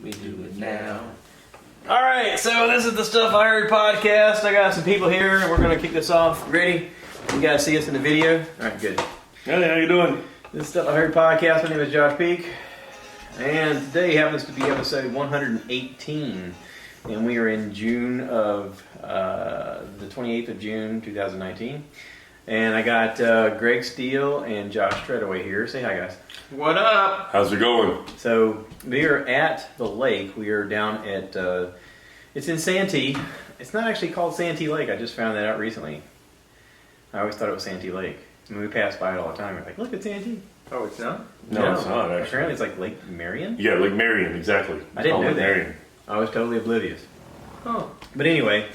We do it now. All right, so this is the Stuff I Heard podcast. I got some people here, and we're going to kick this off. Ready? You guys see us in the video? All right, good. Hey, how you doing? This is Stuff I Heard podcast. My name is Josh Peak, and today happens to be episode 118, and we are in June of the 28th of June, 2019. And I got Greg Steele and Josh Treadaway here. Say hi, guys. What up? How's it going? So we are at the lake. We are down at, it's in Santee. It's not actually called Santee Lake. I just found that out recently. I always thought it was Santee Lake. I mean, we pass by it all the time. We're like, look, it's Santee. Oh, it's not? No, it's not, actually. Apparently it's like Lake Marion. Yeah, Lake Marion, exactly. I didn't know Lake that. Marion. I was totally oblivious. Oh. But anyway,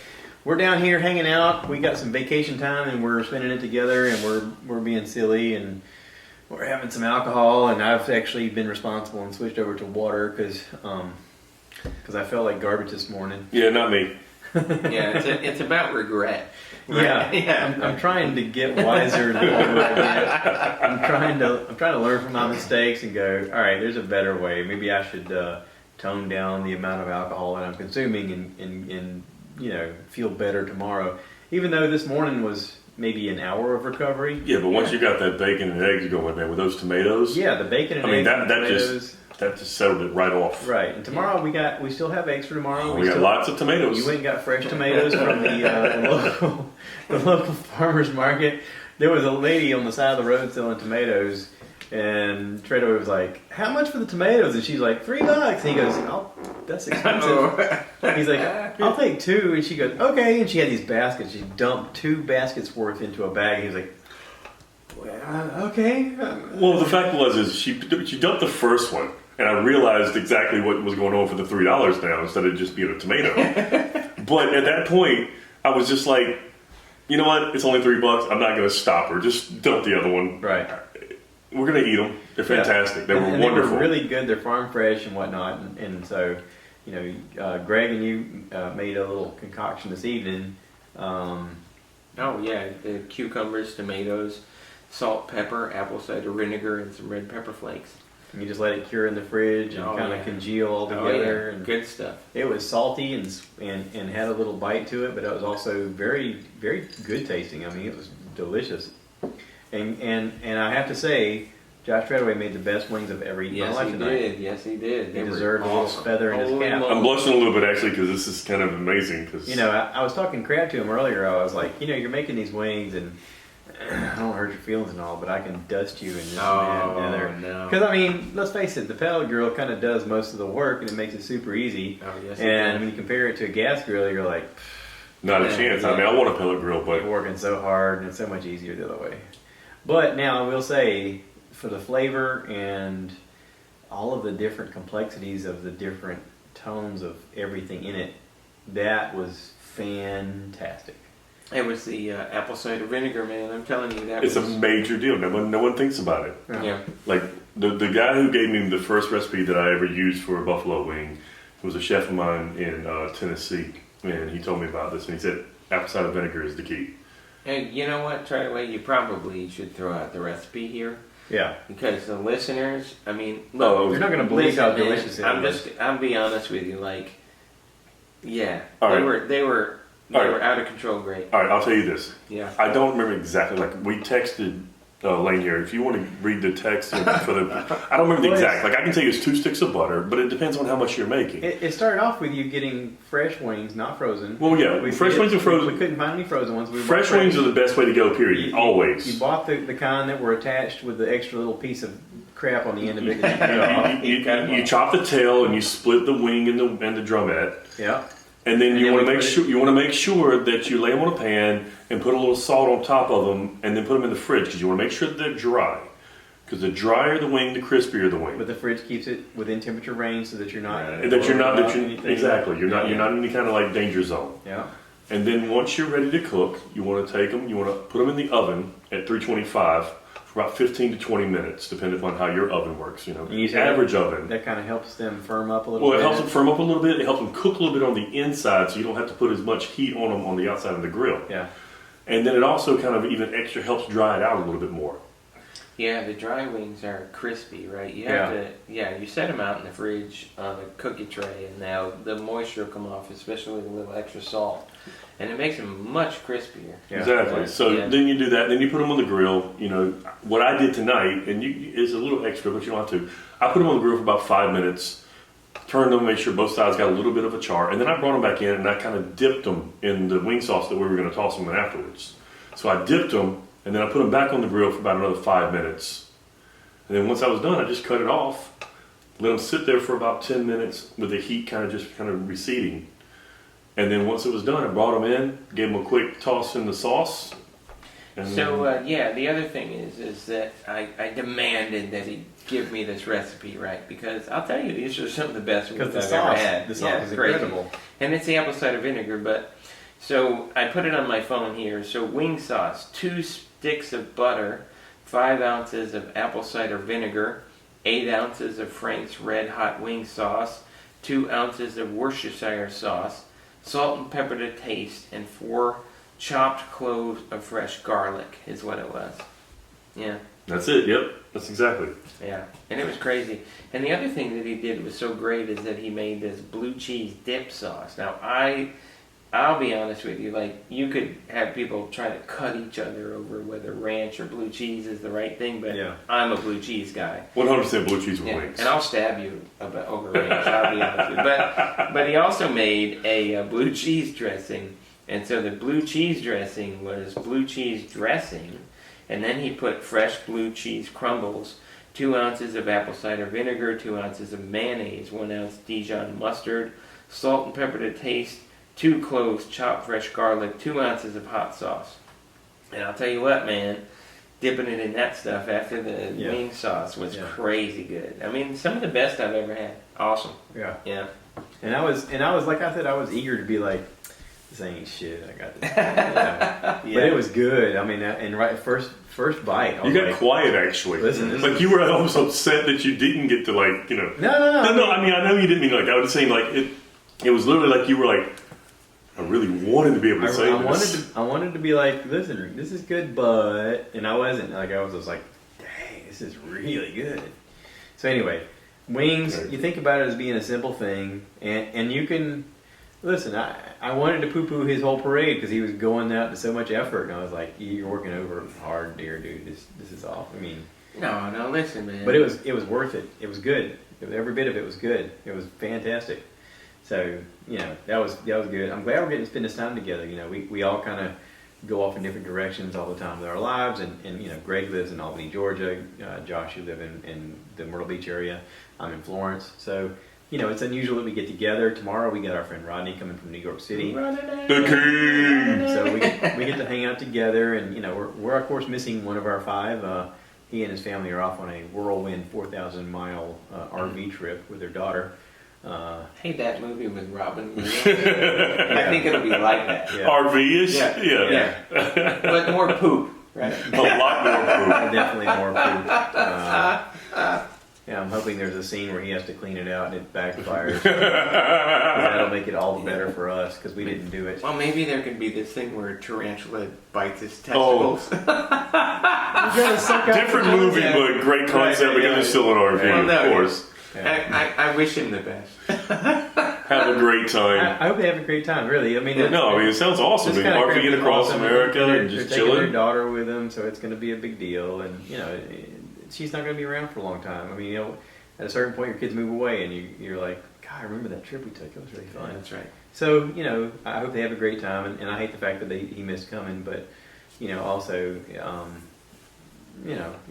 we're down here hanging out. We got some vacation time, and we're spending it together, and we're being silly, and we're having some alcohol. And I've actually been responsible and switched over to water because I felt like garbage this morning. Yeah, not me. Yeah, it's about regret. Right? Yeah. I'm trying to get wiser. The older I get. I'm trying to learn from my mistakes and go, all right, there's a better way. Maybe I should tone down the amount of alcohol that I'm consuming and feel better tomorrow. Even though this morning was maybe an hour of recovery. Yeah, but once you got that bacon and eggs going there with those tomatoes. Yeah, the bacon and I mean, eggs and tomatoes. that just settled it right off. Right, and tomorrow we still have eggs for tomorrow. We got lots of tomatoes. You went and got fresh tomatoes from the local farmer's market. There was a lady on the side of the road selling tomatoes, and Treadaway was like, "How much for the tomatoes?" And she's like, $3. And he goes, "Oh, that's expensive." He's like, "I'll take 2." And she goes, "Okay." And she had these baskets. She dumped 2 baskets worth into a bag. And he was like, well, "Okay." Well, the fact is she dumped the first one, and I realized exactly what was going on for the $3 now instead of just being a tomato. But at that point, I was just like, you know what? It's only $3. I'm not going to stop her. Just dump the other one. Right. We're going to eat them. They're fantastic. They were and wonderful. They were really good. They're farm fresh and whatnot. And so, Greg and you made a little concoction this evening. Oh, yeah. The cucumbers, tomatoes, salt, pepper, apple cider vinegar, and some red pepper flakes. And you just let it cure in the fridge and kind of congeal all together. And good stuff. It was salty and had a little bite to it, but it was also very, very good tasting. I mean, it was delicious. And I have to say, Josh Treadaway made the best wings I've ever eaten in my life tonight. Yes, he did. He deserved a little feather in his cap. I'm blushing a little bit actually because this is kind of amazing. Cause I was talking crap to him earlier. I was like, you're making these wings and I don't hurt your feelings and all, but I can dust you and this and that and the other. No. Because I mean, let's face it, the pellet grill kind of does most of the work and it makes it super easy. Oh, yes, and when you compare it to a gas grill, you're like, not a chance. Yeah. I mean, I want a pellet grill, but you're working so hard and it's so much easier the other way. But now I will say, for the flavor and all of the different complexities of the different tones of everything in it, that was fantastic. It was the apple cider vinegar, man. I'm telling you, it's a major deal. No one thinks about it. Yeah. Like the guy who gave me the first recipe that I ever used for a buffalo wing was a chef of mine in Tennessee, and he told me about this, and he said apple cider vinegar is the key. Hey, you know what, Treadaway? You probably should throw out the recipe here. Yeah. Because the listeners, I mean, look, you're not going to believe how delicious it is. I'll be honest with you, like, yeah, All they were out of control great. All right, I'll tell you this. Yeah. I don't remember exactly. Like we texted Lane here. If you want to read the text for the, I don't remember the exact. Like I can tell you it's 2 sticks of butter, but it depends on how much you're making. It started off with you getting fresh wings, not frozen. Well, yeah, fresh wings are frozen. We couldn't find any frozen ones. Fresh wings are the best way to go. Period. Always. You bought the kind that were attached with the extra little piece of crap on the end of it. That you chop the tail and you split the wing and the drumette. Yeah. And then you want to make sure that you lay them on a pan and put a little salt on top of them, and then put them in the fridge because you want to make sure that they're dry. Because the drier the wing, the crispier the wing. But the fridge keeps it within temperature range so that you're not exactly you're not in any kind of like danger zone. Yeah. And then once you're ready to cook, you want to take them. You want to put them in the oven at 325 for about 15 to 20 minutes, depending upon how your oven works. You average oven. That kind of helps them firm up a little bit. Well, it helps them firm up a little bit. It helps them cook a little bit on the inside, so you don't have to put as much heat on them on the outside of the grill. Yeah. And then it also kind of even extra helps dry it out a little bit more. Yeah, the dry wings are crispy, right? You have to, you set them out in the fridge on a cookie tray, and now the moisture will come off, especially with a little extra salt, and it makes them much crispier. Yeah. Exactly. So then you do that, then you put them on the grill. You know, what I did tonight, and it's a little extra, but you don't have to. I put them on the grill for about 5 minutes, turned them, make sure both sides got a little bit of a char, and then I brought them back in, and I kind of dipped them in the wing sauce that we were going to toss them in afterwards. So I dipped them, and then I put them back on the grill for about another 5 minutes. And then once I was done, I just cut it off, let them sit there for about 10 minutes with the heat kind of receding. And then once it was done, I brought them in, gave them a quick toss in the sauce. And so, the other thing is that I demanded that he give me this recipe, right? Because I'll tell you, these are some of the best wings I've ever had. The sauce is incredible. And it's the apple cider vinegar, but... So I put it on my phone here. So wing sauce, 2 sticks of butter, 5 ounces of apple cider vinegar, 8 ounces of Frank's Red Hot Wing Sauce, 2 ounces of Worcestershire sauce, salt and pepper to taste, and 4 chopped cloves of fresh garlic is what it was. Yeah. That's it. Yep. That's exactly. Yeah. And it was crazy. And the other thing that he did was so great is that he made this blue cheese dip sauce. Now I'll be honest with you, like, you could have people try to cut each other over whether ranch or blue cheese is the right thing, but I'm a blue cheese guy. 100% blue cheese with wings. And I'll stab you over ranch, I'll be honest with you. But he also made a blue cheese dressing, and so the blue cheese dressing was blue cheese dressing, and then he put fresh blue cheese crumbles, 2 ounces of apple cider vinegar, 2 ounces of mayonnaise, 1 ounce Dijon mustard, salt and pepper to taste, 2 cloves chopped fresh garlic, 2 ounces of hot sauce. And I'll tell you what, man, dipping it in that stuff after the wing sauce was crazy good. I mean, some of the best I've ever had. Awesome. Yeah. Yeah. And I was like I said, I was eager to be like, this ain't shit. I got this. But it was good. I mean, and first bite. You got quiet actually. Listen, like you were almost upset that you didn't get to like, No. I mean, I know you didn't mean like. I was saying like it was literally like you were like. I really wanted to be able to say this. I wanted to be like, listen, this is good, but... And I wasn't. Like, I was just like, dang, this is really good. So anyway, wings, you think about it as being a simple thing, and you can... Listen, I wanted to poo-poo his whole parade because he was going out to so much effort, and I was like, you're working over hard, dear dude. This is off. I mean... No, listen, man. But it was worth it. It was good. Every bit of it was good. It was fantastic. So, that was good. I'm glad we're getting to spend this time together. We all kind of go off in different directions all the time with our lives. And Greg lives in Albany, Georgia. Josh, you live in the Myrtle Beach area. I'm in Florence. So, it's unusual that we get together. Tomorrow we got our friend Rodney coming from New York City. The king! So we get to hang out together. And, we're of course missing one of our 5. He and his family are off on a whirlwind 4,000-mile RV trip with their daughter. Hey, that movie with Robin Williams. I think it'll be like that. Yeah. RV-ish? Yeah. But more poop, right? A lot more poop. Definitely more poop. I'm hoping there's a scene where he has to clean it out and it backfires. That'll make it all the better for us because we didn't do it. Well, maybe there could be this thing where a tarantula bites his testicles. Different movie, but great concept because it's still an RV, of course. Yeah. I wish him the best. Have a great time. I hope they have a great time, really. I mean, it sounds awesome. RVing across America and just they're chilling. Taking their daughter with them, so it's going to be a big deal. And, she's not going to be around for a long time. I mean, at a certain point, your kids move away, and you're like, God, I remember that trip we took. It was really fun. Yeah, that's right. So, I hope they have a great time, and I hate the fact that he missed coming, but, also,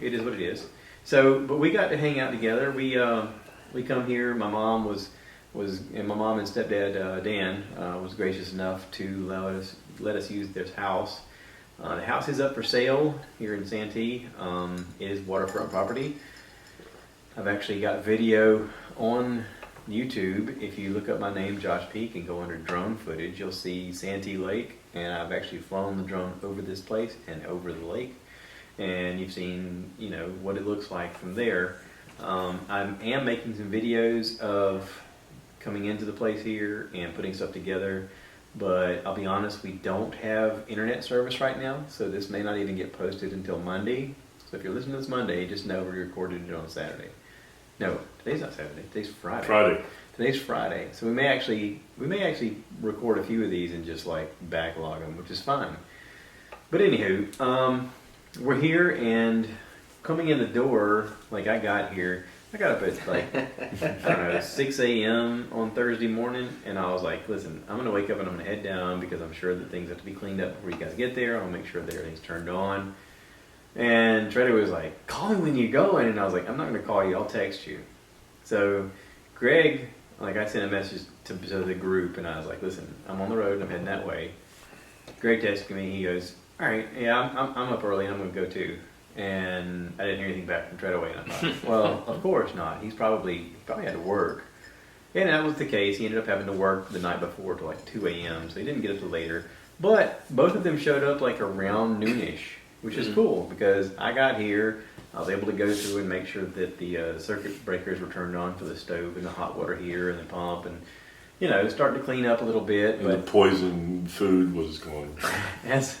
it is what it is. So, but we got to hang out together. We come here. My mom and my mom and stepdad Dan was gracious enough to let us use their house. The house is up for sale here in Santee. It is waterfront property. I've actually got video on YouTube. If you look up my name, Josh Peak, and go under drone footage, you'll see Santee Lake. And I've actually flown the drone over this place and over the lake. And you've seen, what it looks like from there. I am making some videos of coming into the place here and putting stuff together, but I'll be honest, we don't have internet service right now, so this may not even get posted until Monday. So if you're listening to this Monday, just know we recorded it on Saturday. No, today's not Saturday. Today's Friday. Friday. Today's Friday. So we may actually record a few of these and just like backlog them, which is fine. But anywho, we're here and coming in the door, like I got up at like, I don't know, 6 a.m. on Thursday morning, and I was like, listen, I'm going to wake up and I'm going to head down because I'm sure that things have to be cleaned up before you guys get there. I want to make sure that everything's turned on. And Treadaway was like, call me when you're going. And I was like, I'm not going to call you, I'll text you. So Greg, like I sent a message to the group, and I was like, listen, I'm on the road and I'm heading that way. Greg texted me, he goes, all right, yeah, I'm up early and I'm going to go too. And I didn't hear anything back from Treadaway, and I thought, well, of course not. He probably had to work. And that was the case. He ended up having to work the night before till like 2 a.m., so he didn't get up till later. But both of them showed up like around noonish, which is cool because I got here, I was able to go through and make sure that the circuit breakers were turned on for the stove and the hot water heater and the pump, and start to clean up a little bit. And the poison food was gone. As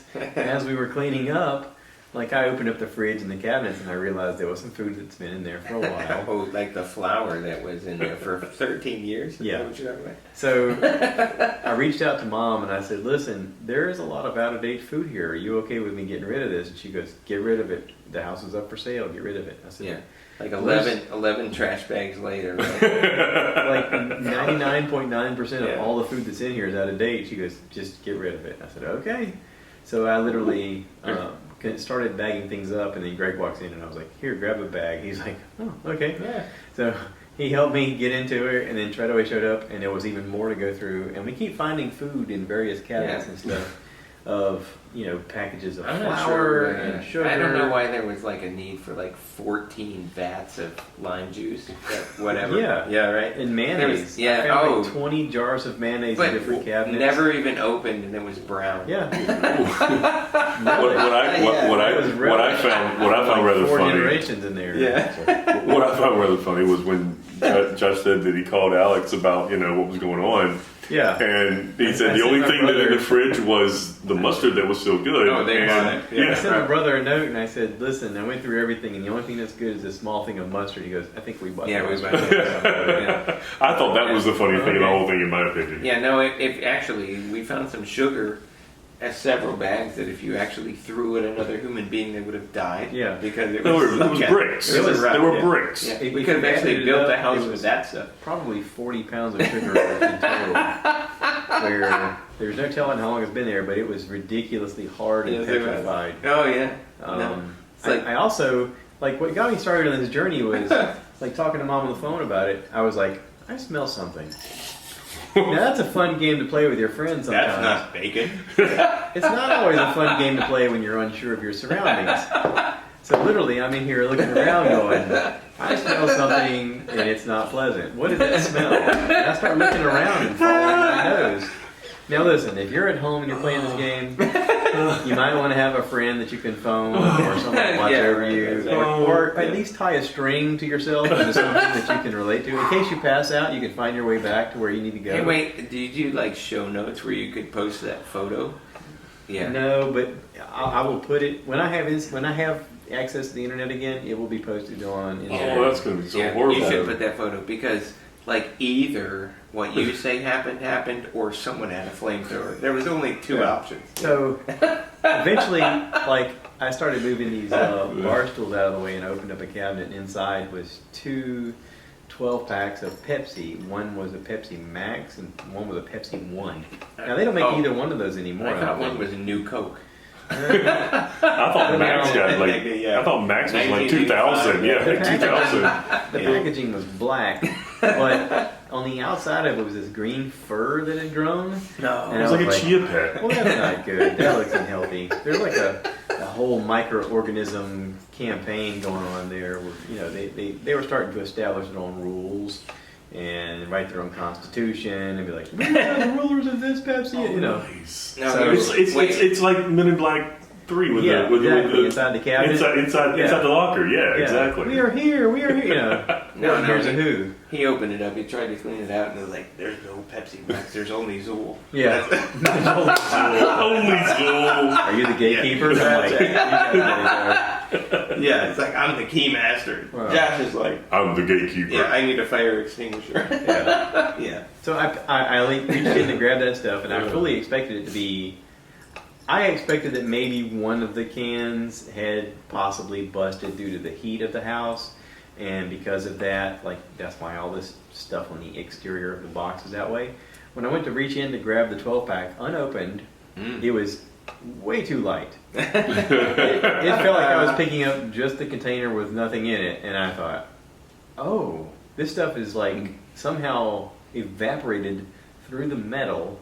we were cleaning up, like I opened up the fridge and the cabinets and I realized there was some food that's been in there for a while. Oh, like the flour that was in there for 13 years? Yeah. Is that what you're talking about? So I reached out to Mom and I said, listen, there is a lot of out-of-date food here. Are you okay with me getting rid of this? And she goes, get rid of it. The house is up for sale. Get rid of it. I said, yeah. Like 11 trash bags later. Right? Like 99.9% of all the food that's in here is out of date. She goes, just get rid of it. I said, okay. So I literally started bagging things up, and then Greg walks in and I was like, here, grab a bag. He's like, oh, okay. Yeah. So he helped me get into it, and then Treadaway showed up, and there was even more to go through. And we keep finding food in various cabinets and stuff of, packages of flour and sugar. I don't know why there was like a need for like 14 vats of lime juice, whatever. Yeah, right. And mayonnaise. I found like 20 jars of mayonnaise in different cabinets. Never even opened, and it was brown. Yeah. What I found rather 4 funny. generations in there. Yeah. What I found rather funny was when Josh said that he called Alex about what was going on. Yeah. And he said the only thing that in the fridge was the mustard that was still good. Oh, they bought it. Yeah. I sent my brother a note and I said, listen, I went through everything and the only thing that's good is this small thing of mustard. He goes, I think we bought it. Yeah, we bought it. I thought that was the funny thing in the whole thing, in my opinion. Yeah, no, if actually, we found some sugar as several bags that if you actually threw at another human being, they would have died. Yeah. Because it There was was bricks. It was There were bricks. Yeah. We could have actually built a house with that stuff. Probably 40 pounds of sugar in total. Where there's no telling how long it's been there, but it was ridiculously hard and petrified. Oh, yeah. I also, like, what got me started on this journey was, like, talking to Mom on the phone about it. I was like, I smell something. Now, that's a fun game to play with your friends sometimes. That's not bacon. It's not always a fun game to play when you're unsure of your surroundings. So literally, I'm in here looking around going, I smell something and it's not pleasant. What did that smell? And I start looking around and following my nose. Now listen, if you're at home and you're playing this game, you might want to have a friend that you can phone or someone to watch over you. Or at least tie a string to yourself into something that you can relate to. In case you pass out, you can find your way back to where you need to go. Hey, wait, did you like show notes where you could post that photo? Yeah. No, but I will put it, when I have access to the internet again, it will be posted on Instagram. Oh, that's going to be so horrible. You should put that photo because, like, either what you say happened, or someone had a flamethrower. There was only two options. So, eventually, like, I started moving these bar stools out of the way and opened up a cabinet, and inside was 2 12-packs of Pepsi. One was a Pepsi Max, and one was a Pepsi One. Now, they don't make either one was anymore. I thought one was a new Coke. I thought Max got like. I thought Max was like 2000. Yeah, like 2000. The packaging was black, but on the outside of it was this green fur that had grown. No, it was like a chia pet. Well, that's not good. That looks unhealthy. There's like a whole microorganism campaign going on there. Where, they were starting to establish their own rules and write their own constitution and be like, we are the rulers of this Pepsi. Nice. No, so it's like Men in Black 3 with the inside the cabinet, inside the locker. Yeah, exactly. We are here. No, here's a who. He opened it up. He tried to clean it out, and it was like, "There's no Pepsi Max. There's only Zool." Yeah. Only Zool. Are you the gatekeeper? I'm like, you guys Yeah, it's like I'm the key master. Wow. Josh is like, I'm the gatekeeper. yeah, I need a fire extinguisher. Yeah. Yeah. So I reached in to grab that stuff, and I fully expected it to be. I expected that maybe one of the cans had possibly busted due to the heat of the house, and because of that, like that's why all this stuff on the exterior of the box is that way. When I went to reach in to grab the 12-pack unopened, it was way too light. It felt like I was picking up just the container with nothing in it, and I thought, oh, this stuff is like somehow evaporated through the metal,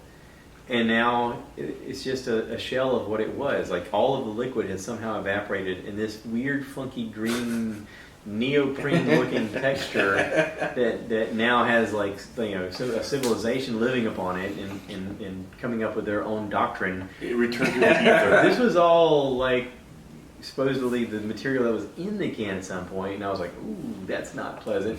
and now it's just a shell of what it was. Like all of the liquid has somehow evaporated in this weird, funky green neoprene-looking texture that now has like a civilization living upon it and coming up with their own doctrine. It returned to the ether. This was all like supposedly the material that was in the can at some point, and I was like, ooh, that's not pleasant.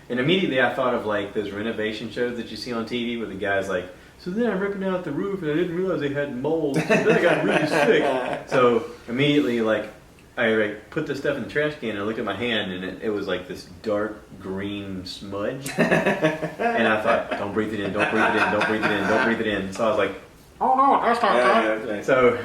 And immediately I thought of like those renovation shows that you see on TV where the guy's like, so then I'm ripping out the roof and I didn't realize they had mold, so then I got really sick. So immediately like I put the stuff in the trash can and I looked at my hand and it was like this dark green smudge. And I thought, don't breathe it in, don't breathe it in, don't breathe it in, don't breathe it in. So I was like, oh no, that's not good. Right. So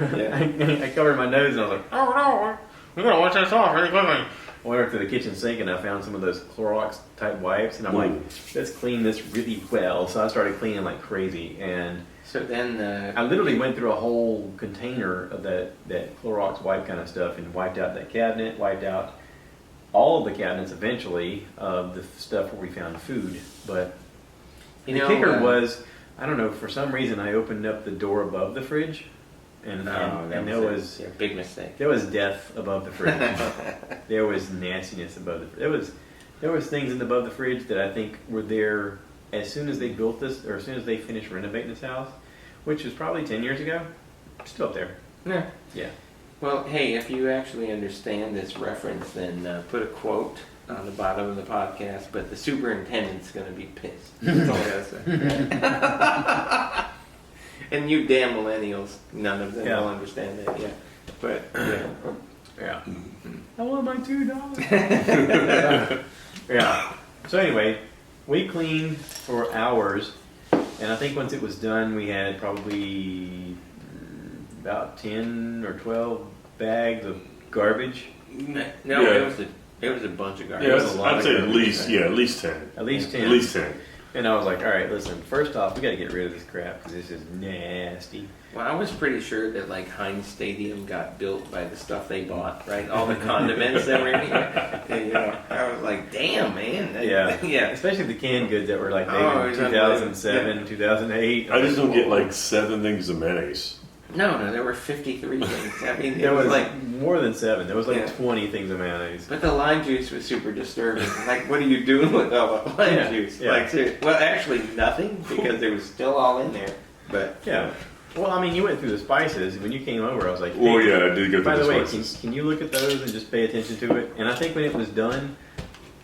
I covered my nose and I was like, oh no, we gotta wash this off really quickly. I went up to the kitchen sink and I found some of those Clorox type wipes and I'm like, let's clean this really well. So I started cleaning like crazy, and So then I literally went through a whole container of that Clorox wipe kind of stuff and wiped out that cabinet, wiped out all of the cabinets eventually of the stuff where we found food. But the kicker was, I don't know, for some reason I opened up the door above the fridge and there was a big mistake. There was death above the fridge. There was nastiness above the fridge. There was things above the fridge that I think were there as soon as they built this, or as soon as they finished renovating this house, which was probably 10 years ago. Still up there. Yeah. Yeah. Well, hey, if you actually understand this reference, then put a quote on the bottom of the podcast, but the superintendent's going to be pissed. That's all I gotta say. And you damn millennials, none of them will understand that yet. But, yeah. I want my $2. Yeah. So anyway, we cleaned for hours, and I think once it was done, we had probably about 10 or 12 bags of garbage. No, Yeah. it was a bunch of garbage. Yeah, It was a lot I'd of say at garbage. least 10. At least 10. At least 10. And I was like, all right, listen, first off, we got to get rid of this crap because this is nasty. Well, I was pretty sure that like Heinz Stadium got built by the stuff they bought, right? All the condiments that were in here. And, I was like, damn, man. Yeah. Especially the canned goods that were like made Oh, in it's 2007, 2008. I just don't get like 7 things of mayonnaise. No, there were 53 things. I mean, There it was was like, more than 7. There was like Yeah. 20 things of mayonnaise. but the lime juice was super disturbing. Like, what are you doing with all the lime Yeah, juice? yeah. Like, seriously. Well, actually, nothing because it was still all in there. But Yeah. Well, I mean, you went through the spices. When you came over, I was like, Oh hey, yeah, I did go by through the the way, spices. can you look at those and just pay attention to it? And I think when it was done,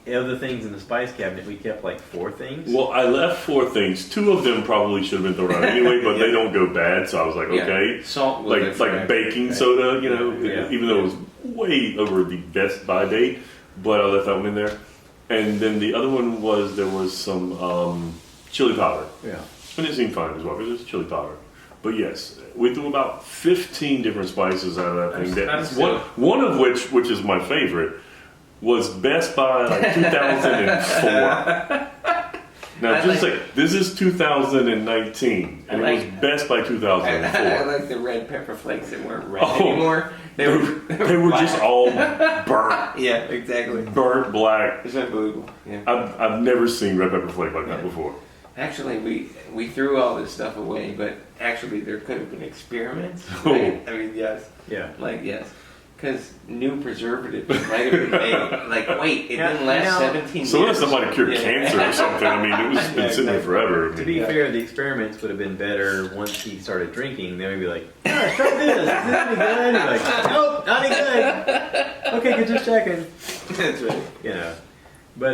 of the things in the spice cabinet, we kept like 4 things. Well, I left 4 things. 2 of them probably should have been thrown out anyway, but they don't go bad. So I was like, yeah. okay. Salt will live Like forever. baking soda, Yeah. even though it was way over the best by date, but I left that one in there. And then the other one was there was some chili powder, Yeah. and it seemed fine as well because it's chili powder. But yes, we threw about 15 different spices out of that thing. That's One of which is my favorite, was Best Buy like 2004. Now, just like this is 2019, and it was Best Buy 2004. I like the red pepper flakes that weren't red Oh. anymore. They were black. just all burnt, Yeah, exactly. burnt black. It's unbelievable. Yeah. I've never seen red pepper flake like that before. Actually, we threw all this stuff away, but actually there could have been experiments. Oh. Right? I mean, yes. Yeah. Like, yes. Because new preservatives might have been made. Like, wait, it didn't last Now- 17 years. So unless somebody cured Yeah. cancer or something, I mean, it was been sitting there forever. I To be mean, fair, the experiments would have been better once he started drinking. They would be like, "Yeah, try this. Is this any good?" He'd be like, "Nope, not any good." Okay, good, just checking. That's right. You know, but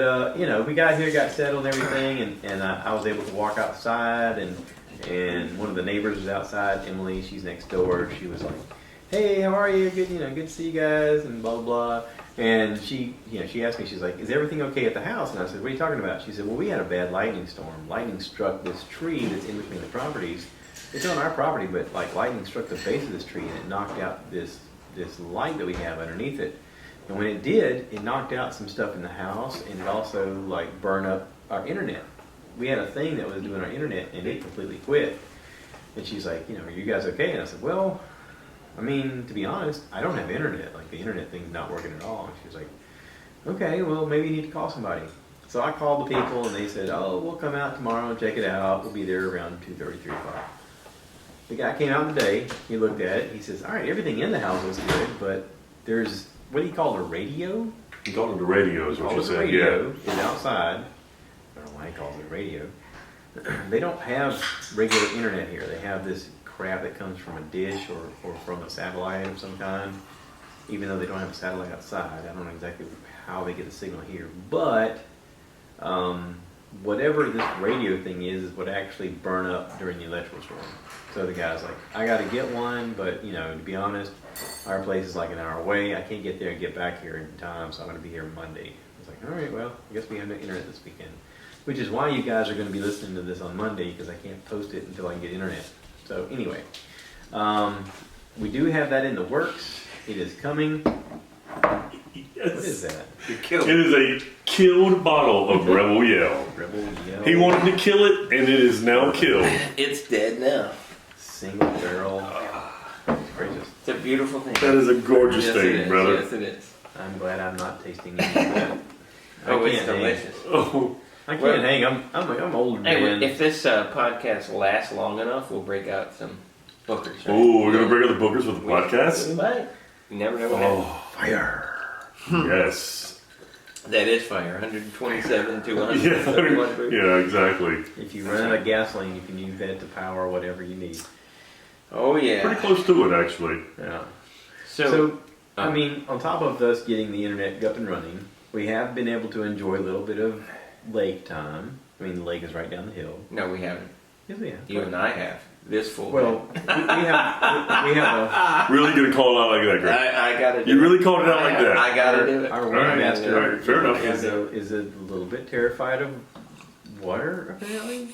we got here, got settled and everything, and I was able to walk outside, and one of the neighbors was outside. Emily, she's next door. She was like, hey, how are you? Good, good to see you guys, and blah blah blah. And she asked me, she's like, is everything okay at the house? And I said, what are you talking about? She said, well, we had a bad lightning storm. Lightning struck this tree that's in between the properties. It's on our property, but like lightning struck the base of this tree and it knocked out this light that we have underneath it. And when it did, it knocked out some stuff in the house, and it also like burned up our internet. We had a thing that was doing our internet, and it completely quit. And she's like, are you guys okay? And I said, well, I mean, to be honest, I don't have internet. Like, the internet thing's not working at all. And she was like, okay, well, maybe you need to call somebody. So I called the people, and they said, oh, we'll come out tomorrow and check it out. We'll be there around 2:30, 3 o'clock. The guy came out today. He looked at it. He says, all right, everything in the house was good, but there's, what do you call it, a radio? He called it the radio, is what you said. Radio is outside. I don't know why he calls it a radio. They don't have regular internet here. They have this crap that comes from a dish or from a satellite of some kind, even though they don't have a satellite outside. I don't know exactly how they get the signal here, but whatever this radio thing is what actually burned up during the electrical storm. So the guy's like, I got to get one, but to be honest, our place is like an hour away. I can't get there and get back here in time, so I'm going to be here Monday. I was like, all right, well, I guess we have no internet this weekend, which is why you guys are going to be listening to this on Monday, because I can't post it until I can get internet. So anyway, we do have that in the works. It is coming. Yes. What is that? It is a killed bottle of Rebel Yell. Rebel Yell. He wanted to kill it, and it is now killed. It's dead now. Single barrel. Gracious. It's a beautiful thing. That is a gorgeous Yes, thing, it is. brother. Yes, it is. I'm glad I'm not tasting any of that. Oh, I it's can't hang. delicious. Oh, I can't Well- hang. I'm older Hey, man. if this podcast lasts long enough, we'll break out some bookers. Right? oh, we're gonna bring out the bookers with the We podcast. might. You never know what happens. Oh, Fire. yes. That is fire. 127 to Yeah, 171 proof. yeah, exactly. If you run out of gasoline, you can use that to power whatever you need. Oh yeah. Pretty close to it, actually. Yeah. So, I mean, on top of us getting the internet up and running, we have been able to enjoy a little bit of lake time. I mean, the lake is right down the hill. no, we haven't. Yes, we have. You and I have this full. Well, we have Really gonna call it out like that, Greg? I gotta. Do You it. really called it out like that? I gotta do it. our All right, webmaster all right, fair enough. is a little bit terrified of water, apparently.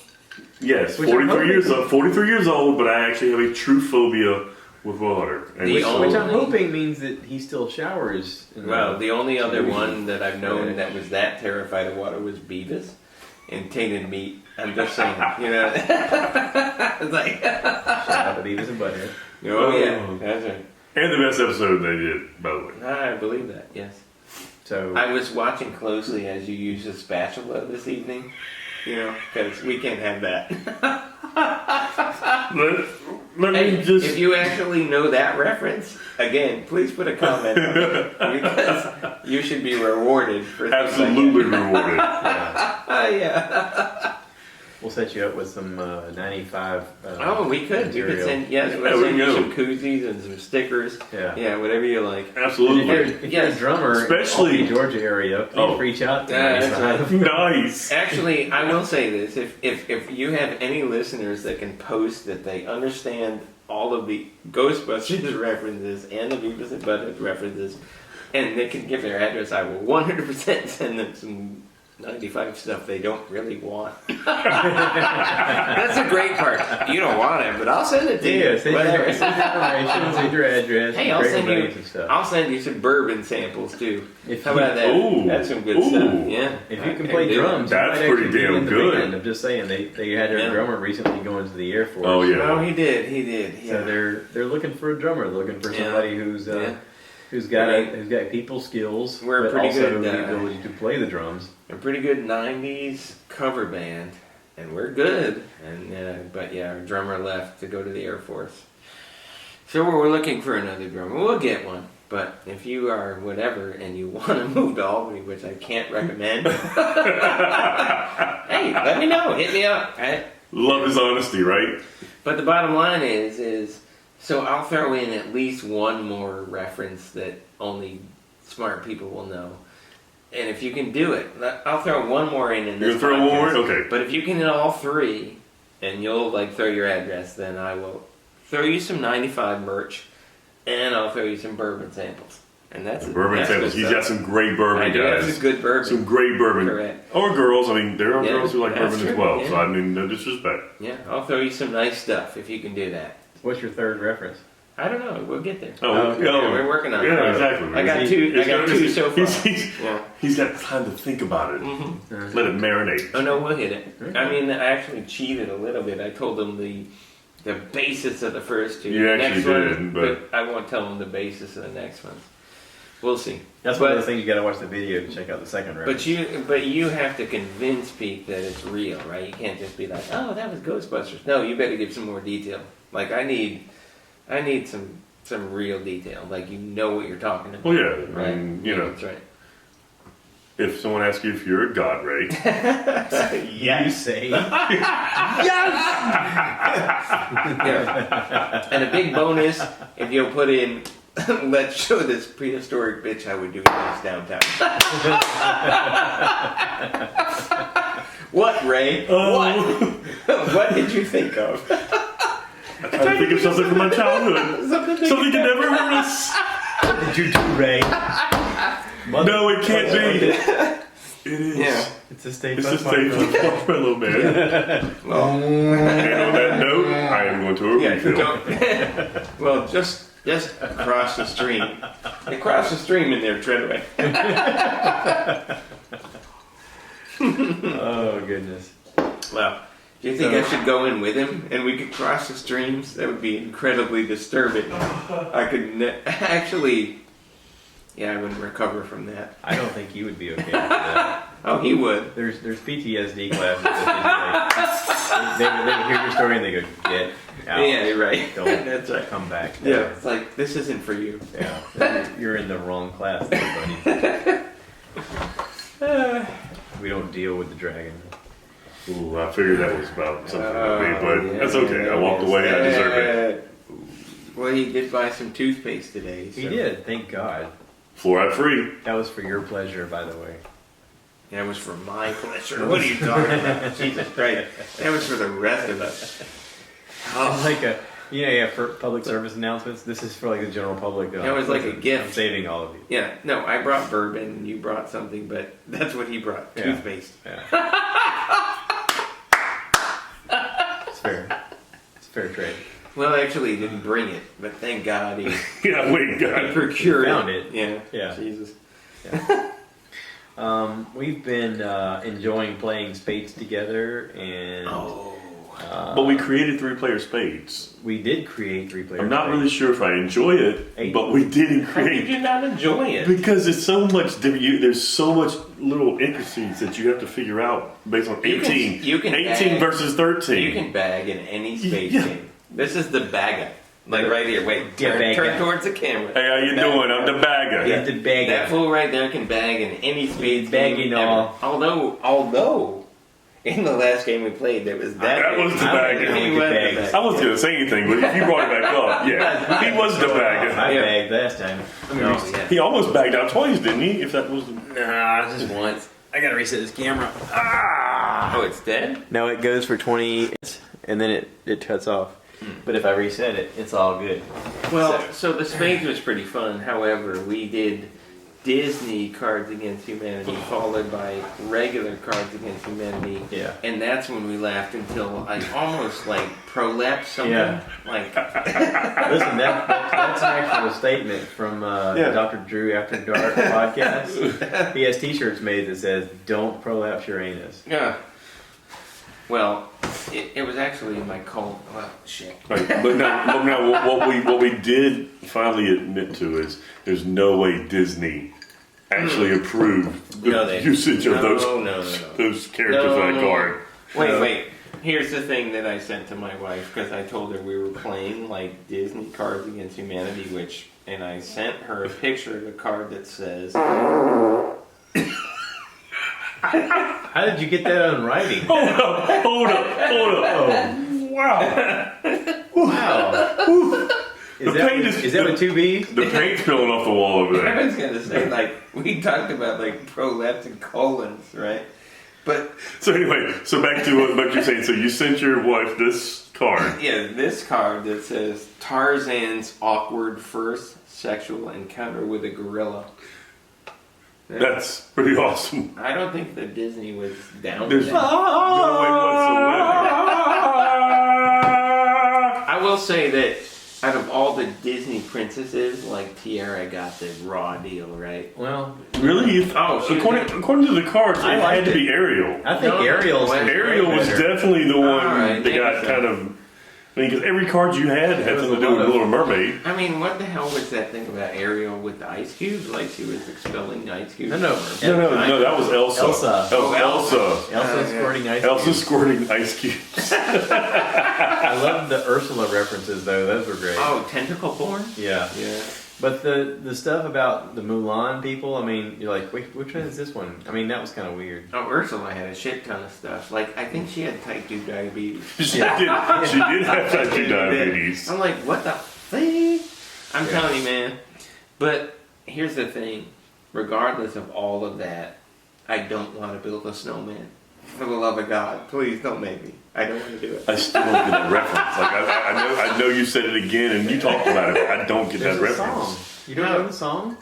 Yes, Which I'm 43 years old, but I actually have a true phobia with water. And The which- only- Which I'm hoping means that he still showers. In Well, the only other Yeah. one that I've known that was that terrified of water was Beavis and tainted meat. I'm just saying, it's like, shout out to Beavis and Butthead. oh yeah, that's right. and the best episode they did, by the way. I believe that. Yes. So I was watching closely as you used the spatula this evening, because we can't have that. Let Hey, me just. if you actually know that reference, again, please put a comment on it, because you should be rewarded for things Absolutely like rewarded. yeah, that. Yeah. we'll set you up with some 95. Oh, we could. We could material. send. Yeah, Yes, we we'll send you go. some koozies and some stickers. Yeah. Yeah, whatever you like. And Absolutely. if you're Yes. a drummer, Especially- in the Georgia area, please Oh. reach out to Yeah, me. that's right. Nice. Actually, I will say this: if you have any listeners that can post that they understand all of the Ghostbusters references and the Beavis and Butthead references, and they can give their address, I will 100% send them some 95 stuff they don't really want. That's the great part. You don't want it, but I'll send it to you. Yeah, send your Whatever. information, send your address, Hey, I'll great send you. reviews and stuff. I'll send you some bourbon samples too. If How you- about that? Ooh. That's some good Ooh. stuff. Yeah. If you can I play do. drums, That's you might pretty actually be damn in the good. band. I'm just saying they had their Yeah. drummer recently going to the Air Force. Oh, yeah. Oh, he did. He did. Yeah. So they're looking for a drummer, looking for Yeah. somebody who's Yeah. who's got Right. who's got people skills, We're but pretty also good, the ability to play the drums. A pretty good 90s cover band, and we're good. And but yeah, our drummer left to go to the Air Force. So we're looking for another drummer. We'll get one. But if you are whatever and you want to move to Albany, which I can't recommend, hey, let me know. Hit me up. Right? Love his honesty, right? But the bottom line is so I'll throw in at least one more reference that only smart people will know. And if you can do it, I'll throw one more in You're this gonna throw one more? podcast. Okay. But if you can hit all three, and you'll throw your address, then I will throw you some 95 merch. and I'll throw you some bourbon samples. And that's Bourbon samples. He's got some great bourbon, I do guys. have some good bourbon. Some great bourbon. Correct. Or girls. I mean, there are Yeah, girls who like that's bourbon as true, well. yeah. So, I mean, no disrespect. Yeah, I'll throw you some nice stuff if you can do that. What's your third reference? I don't know. We'll get there. Oh, okay. yeah, We're working on it. Yeah, exactly. I got two so far. He's got time to think about it. Mm-hmm. Let it marinate. Oh no, we'll hit it. I mean, I actually cheated a little bit. I told them the basis of the first two. You The actually next one, did, but I won't tell them the basis of the next ones. We'll see. That's one of those things you got to watch the video to check out the second reference. But you have to convince Pete that it's real, right? You can't just be like, oh, that was Ghostbusters. No, you better give some more detail. Like I need some real detail. Like you know what you're talking about. well, yeah. Right? I mean, you know, That's right. if someone asks you if you're a god, Ray, You say. Yeah. And a big bonus if you'll put in, let's show this prehistoric bitch how we do things downtown. What, Ray? What? What did you think of? I try to think of something from my childhood. Something you never heard us. What did you do, Ray? No, it can't be. It is. Yeah. It's a state It's a state for a little man. Well, And on that note, I am going to a refill. Well, just across the stream. Across the stream in there, Treadaway. Oh, goodness. Well, do you think I should go in with him and we could cross the streams? That would be incredibly disturbing. I could actually, yeah, I wouldn't recover from that. I don't think you would be okay with that. Oh, he would. There's PTSD classes that they hear your story and they go, get out. Yeah, you're right. Don't That's right. come back. Yeah, it's like, this isn't for you. Yeah. You're in the wrong class there, buddy. We don't deal with the dragon. Ooh, I figured that was about something with me, but yeah, that's okay. I walked away. I deserve it. Well, he did buy some toothpaste today. So. He did, thank God. Fluoride free. That was for your pleasure, by the way. That was for my pleasure. What are you talking about? Jesus Christ. That was for the rest of us. Oh, like for public service announcements. This is for like the general public. That was like a gift. I'm saving all of you. Yeah, no, I brought bourbon and you brought something, but that's what he brought. Yeah. Toothpaste. Yeah. It's fair. It's fair trade. Well, actually, he didn't bring it, but thank God he, Yeah, wait, he God. procured Found it. Yeah. Yeah. Jesus. Yeah. We've been enjoying playing spades together, and But we created 3-player spades. we did create 3-player. I'm not really sure if I enjoy it, Eight. but we did How did create. you not enjoy it? Because it's so much different. There's so much little intricacies that you have to figure out based on 18. You can 18 bag- versus 13. You can bag in any space Yeah. game. This is the bagger. Like right here. Wait, Yeah, turn bagger. towards the camera. Hey, how you doing? I'm the bagger. Get the bag. That fool right there can bag in any spades Bagging game ever. all. Although, in the last game we played, there was that. That was the bagger. He We was could the bag. bagger. I wasn't going to say anything, but if you brought it back up, yeah. He was the bagger. I Yeah. bagged last time. Let me Oh, reset. yeah. He almost bagged out twice, didn't he? If that was. Nah, just once. I gotta reset this camera. Oh, it's dead? No, it goes for 20, and then it cuts off. But if I reset it, it's all good. Well, so the spades was pretty fun. However, we did Disney Cards Against Humanity followed by regular Cards Against Humanity. Yeah. And that's when we laughed until I almost like prolapsed something. Yeah. Like, Listen, that's an actual statement from Yeah. Dr. Drew After Dark podcast. He has T-shirts made that says, "Don't prolapse your anus." yeah. Well, it was actually in my cold. Well, shit. Right. But now, what we did finally admit to is there's no way Disney actually approved the No, they- usage of no, those no. those characters No. on that card. Wait. Here's the thing that I sent to my wife because I told her we were playing like Disney Cards Against Humanity, and I sent her a picture of a card that says. How did you get that on writing? Hold up. Oh, Wow. wow. The paint Is that with two B's? The paint's peeling off the wall over I there. was gonna say like we talked about like prolapse and colons, right? But So anyway, so back to what you're saying. So you sent your wife this card. Yeah, this card that says Tarzan's awkward first sexual encounter with a gorilla. That's pretty awesome. I don't think that Disney was down with There's that. no way whatsoever. I will say that out of all the Disney princesses, like Tiara got the raw deal, right? Well, Really? Oh, she according to the cards, it I had liked to it. be Ariel. I think No, Ariel's well, Ariel was better. definitely the one Alright, that got maybe so. kind of. I mean, because every card you had was something to a do lot with of- Little Mermaid. I mean, what the hell was that thing about Ariel with the ice cubes? Like she was expelling the ice cubes? No, No, that was Elsa. Elsa. That was Elsa. Elsa. Elsa yeah. squirting ice Elsa cubes. squirting ice cubes. I love the Ursula references though; those were great. Oh, tentacle porn? Yeah, Yeah. but the stuff about the Mulan people, I mean, you're like, which one is this one? I mean, that was kind of weird. Oh, Ursula had a shit ton of stuff. Like, I think she had type 2 diabetes. She did have type 2 diabetes. I'm like, what the thing? I'm telling you, man. But here's the thing. Regardless of all of that, I don't want to build a snowman. For the love of God, please don't make me. I don't want to do it. I still don't get the reference. Like I know you said it again and you talked about it, but I don't get There's that a reference. song. You don't know the song?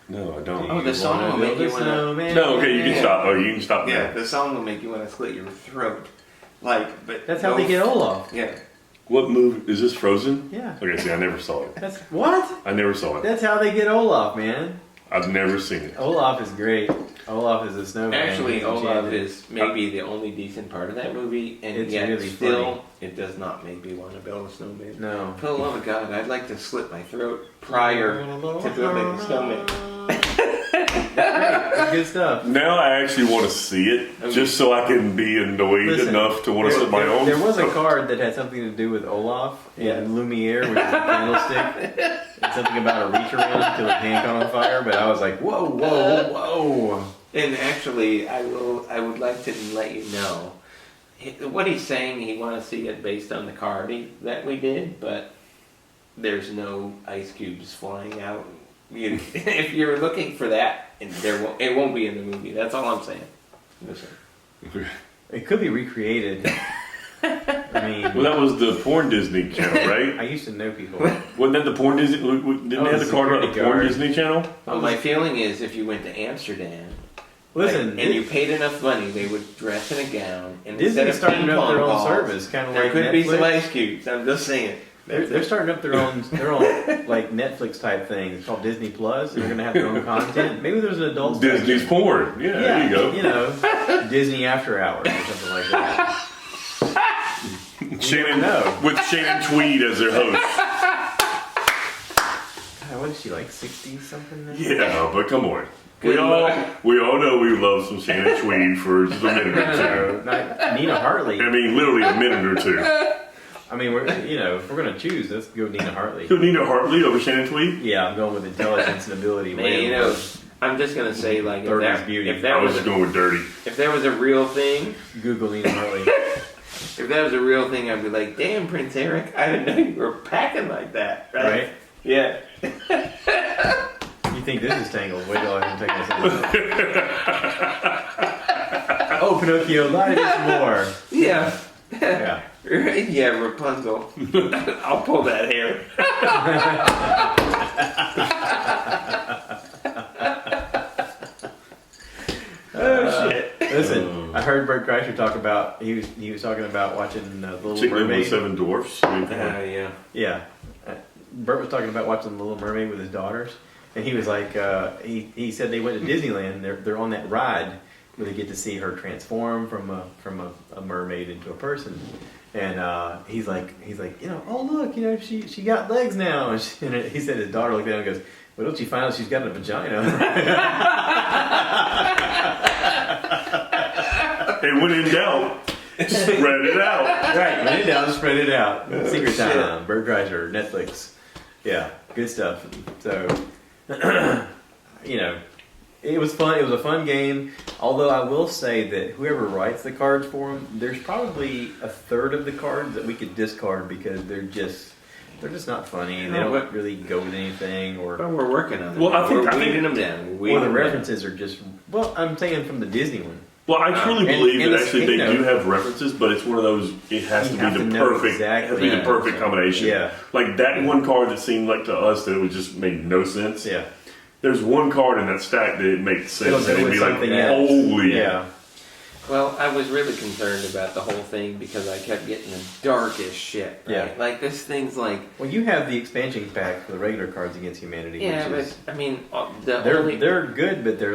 No, I don't. Oh, the song will make you want to... No, okay, you can Yeah. stop. Oh, you can stop Yeah, now. the song will make you want to slit your throat. Like, but... That's how they get Olaf. Yeah. What movie is this? Frozen? Yeah. Okay, see, I never saw it. That's what? I never saw it. That's how they get Olaf, man. I've never seen it. Olaf is great. Olaf is a snowman. Actually, He's Olaf enchanted. is maybe the only decent part of that movie, and It's yet really still, funny. it does not make me want to build a snowman. No. For the love of God, I'd like to slit my throat prior to building a snowman. Great. Good stuff. Now I actually want to see it, Okay. just so I can be annoyed Listen, enough to want to set my own. There was a card that had something to do with Olaf in Lumiere, which is a candlestick. And something about a reach around until his hand caught on fire, but I was like, whoa, whoa, whoa. And actually, I would like to let you know, what he's saying, he wants to see it based on the card that we did, but there's no ice cubes flying out. If you're looking for that, it won't be in the movie. That's all I'm saying. Listen. It could be recreated. I mean, Well, that was the porn Disney channel, right? I used to know people. Wasn't that the porn Disney? Didn't Oh, they have the the card about the security porn guard. Disney channel? Well, my feeling is if you went to Amsterdam, Listen, and you paid enough money, they would dress in a gown, and instead Disney's of starting ping up their pong own balls, service, kind of there like could be some Netflix. ice cubes. I'm just saying. They're starting up their own like Netflix type thing. It's called Disney Plus, and they're going to have their own content. Maybe there's an adult Disney's section. porn. Yeah, there you go. You know, Disney After Hours or something like that. Shannon know. with Shannon Tweed as their host. God, what is she like 60 something now? Yeah, but come on. Good luck. We all know we love some Shannon Tweed for just a minute or No, not Nina Hartley. two. I mean, literally a minute or two. I mean, if we're going to choose, let's go Nina Hartley. You Nina Hartley over Shannon Tweed? Yeah, I'm going with intelligence and ability. Man, way you know, over I'm just gonna say like if 30s that, beauty. if I that was was just going with dirty. if there was a real thing, Google Nina Hartley. if that was a real thing, I'd be like, damn, Prince Eric, I didn't know you were packing like that, right? Right? Yeah. You think this is Tangled? Wait till I can take this. Oh, Pinocchio, lie to some more. Yeah. Yeah. Right? Yeah, Rapunzel. I'll pull that hair. Oh shit. Listen, I heard Bert Kreischer talk about he was talking about watching The Little Chicken with Mermaid. Seven Dwarfs. I mean, come on. Yeah. Yeah, Bert was talking about watching The Little Mermaid with his daughters, and he was like, he said they went to Disneyland. They're on that ride where they get to see her transform from a mermaid into a person, and he's like, oh look, she got legs now, and he said his daughter looked at him and goes, well, don't you find out she's got a vagina? And when in doubt, spread it out. Right, when in doubt, spread it out. Secret shit. Time, Bert Kreischer, Netflix. Yeah, good stuff. So, it was fun. It was a fun game. Although I will say that whoever writes the cards for them, there's probably a third of the cards that we could discard because they're just not funny. They No, don't but- really go with anything, or But we're working on it. Well, I think- we're weeding them down. or the references are just. Well, I'm saying from the Disney one. Well, I truly And- believe and that the actually they Steele- do have references, but it's one of those. It has You to have be to the know perfect. exactly. It has to be the perfect combination. Yeah. Like that one card that seemed like to us that it would just made no sense. Yeah. There's one card in that stack that it makes sense, It'll and go it'd with be like, something else. holy. Yeah. Well, I was really concerned about the whole thing because I kept getting the darkest shit. Right? Yeah. Like this thing's like. Well, you have the expansion pack for the regular Cards Against Humanity. Yeah, which is, but I mean, they're good, but they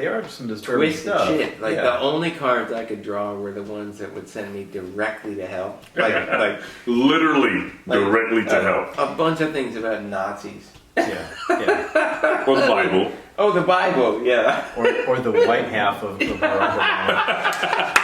are some disturbing twisted stuff. shit. Like yeah. the only cards I could draw were the ones that would send me directly to hell. Like Literally directly to hell. A bunch of things about Nazis. Yeah. Or the Bible. Oh, the Bible, yeah. Or the white half of Barack Obama.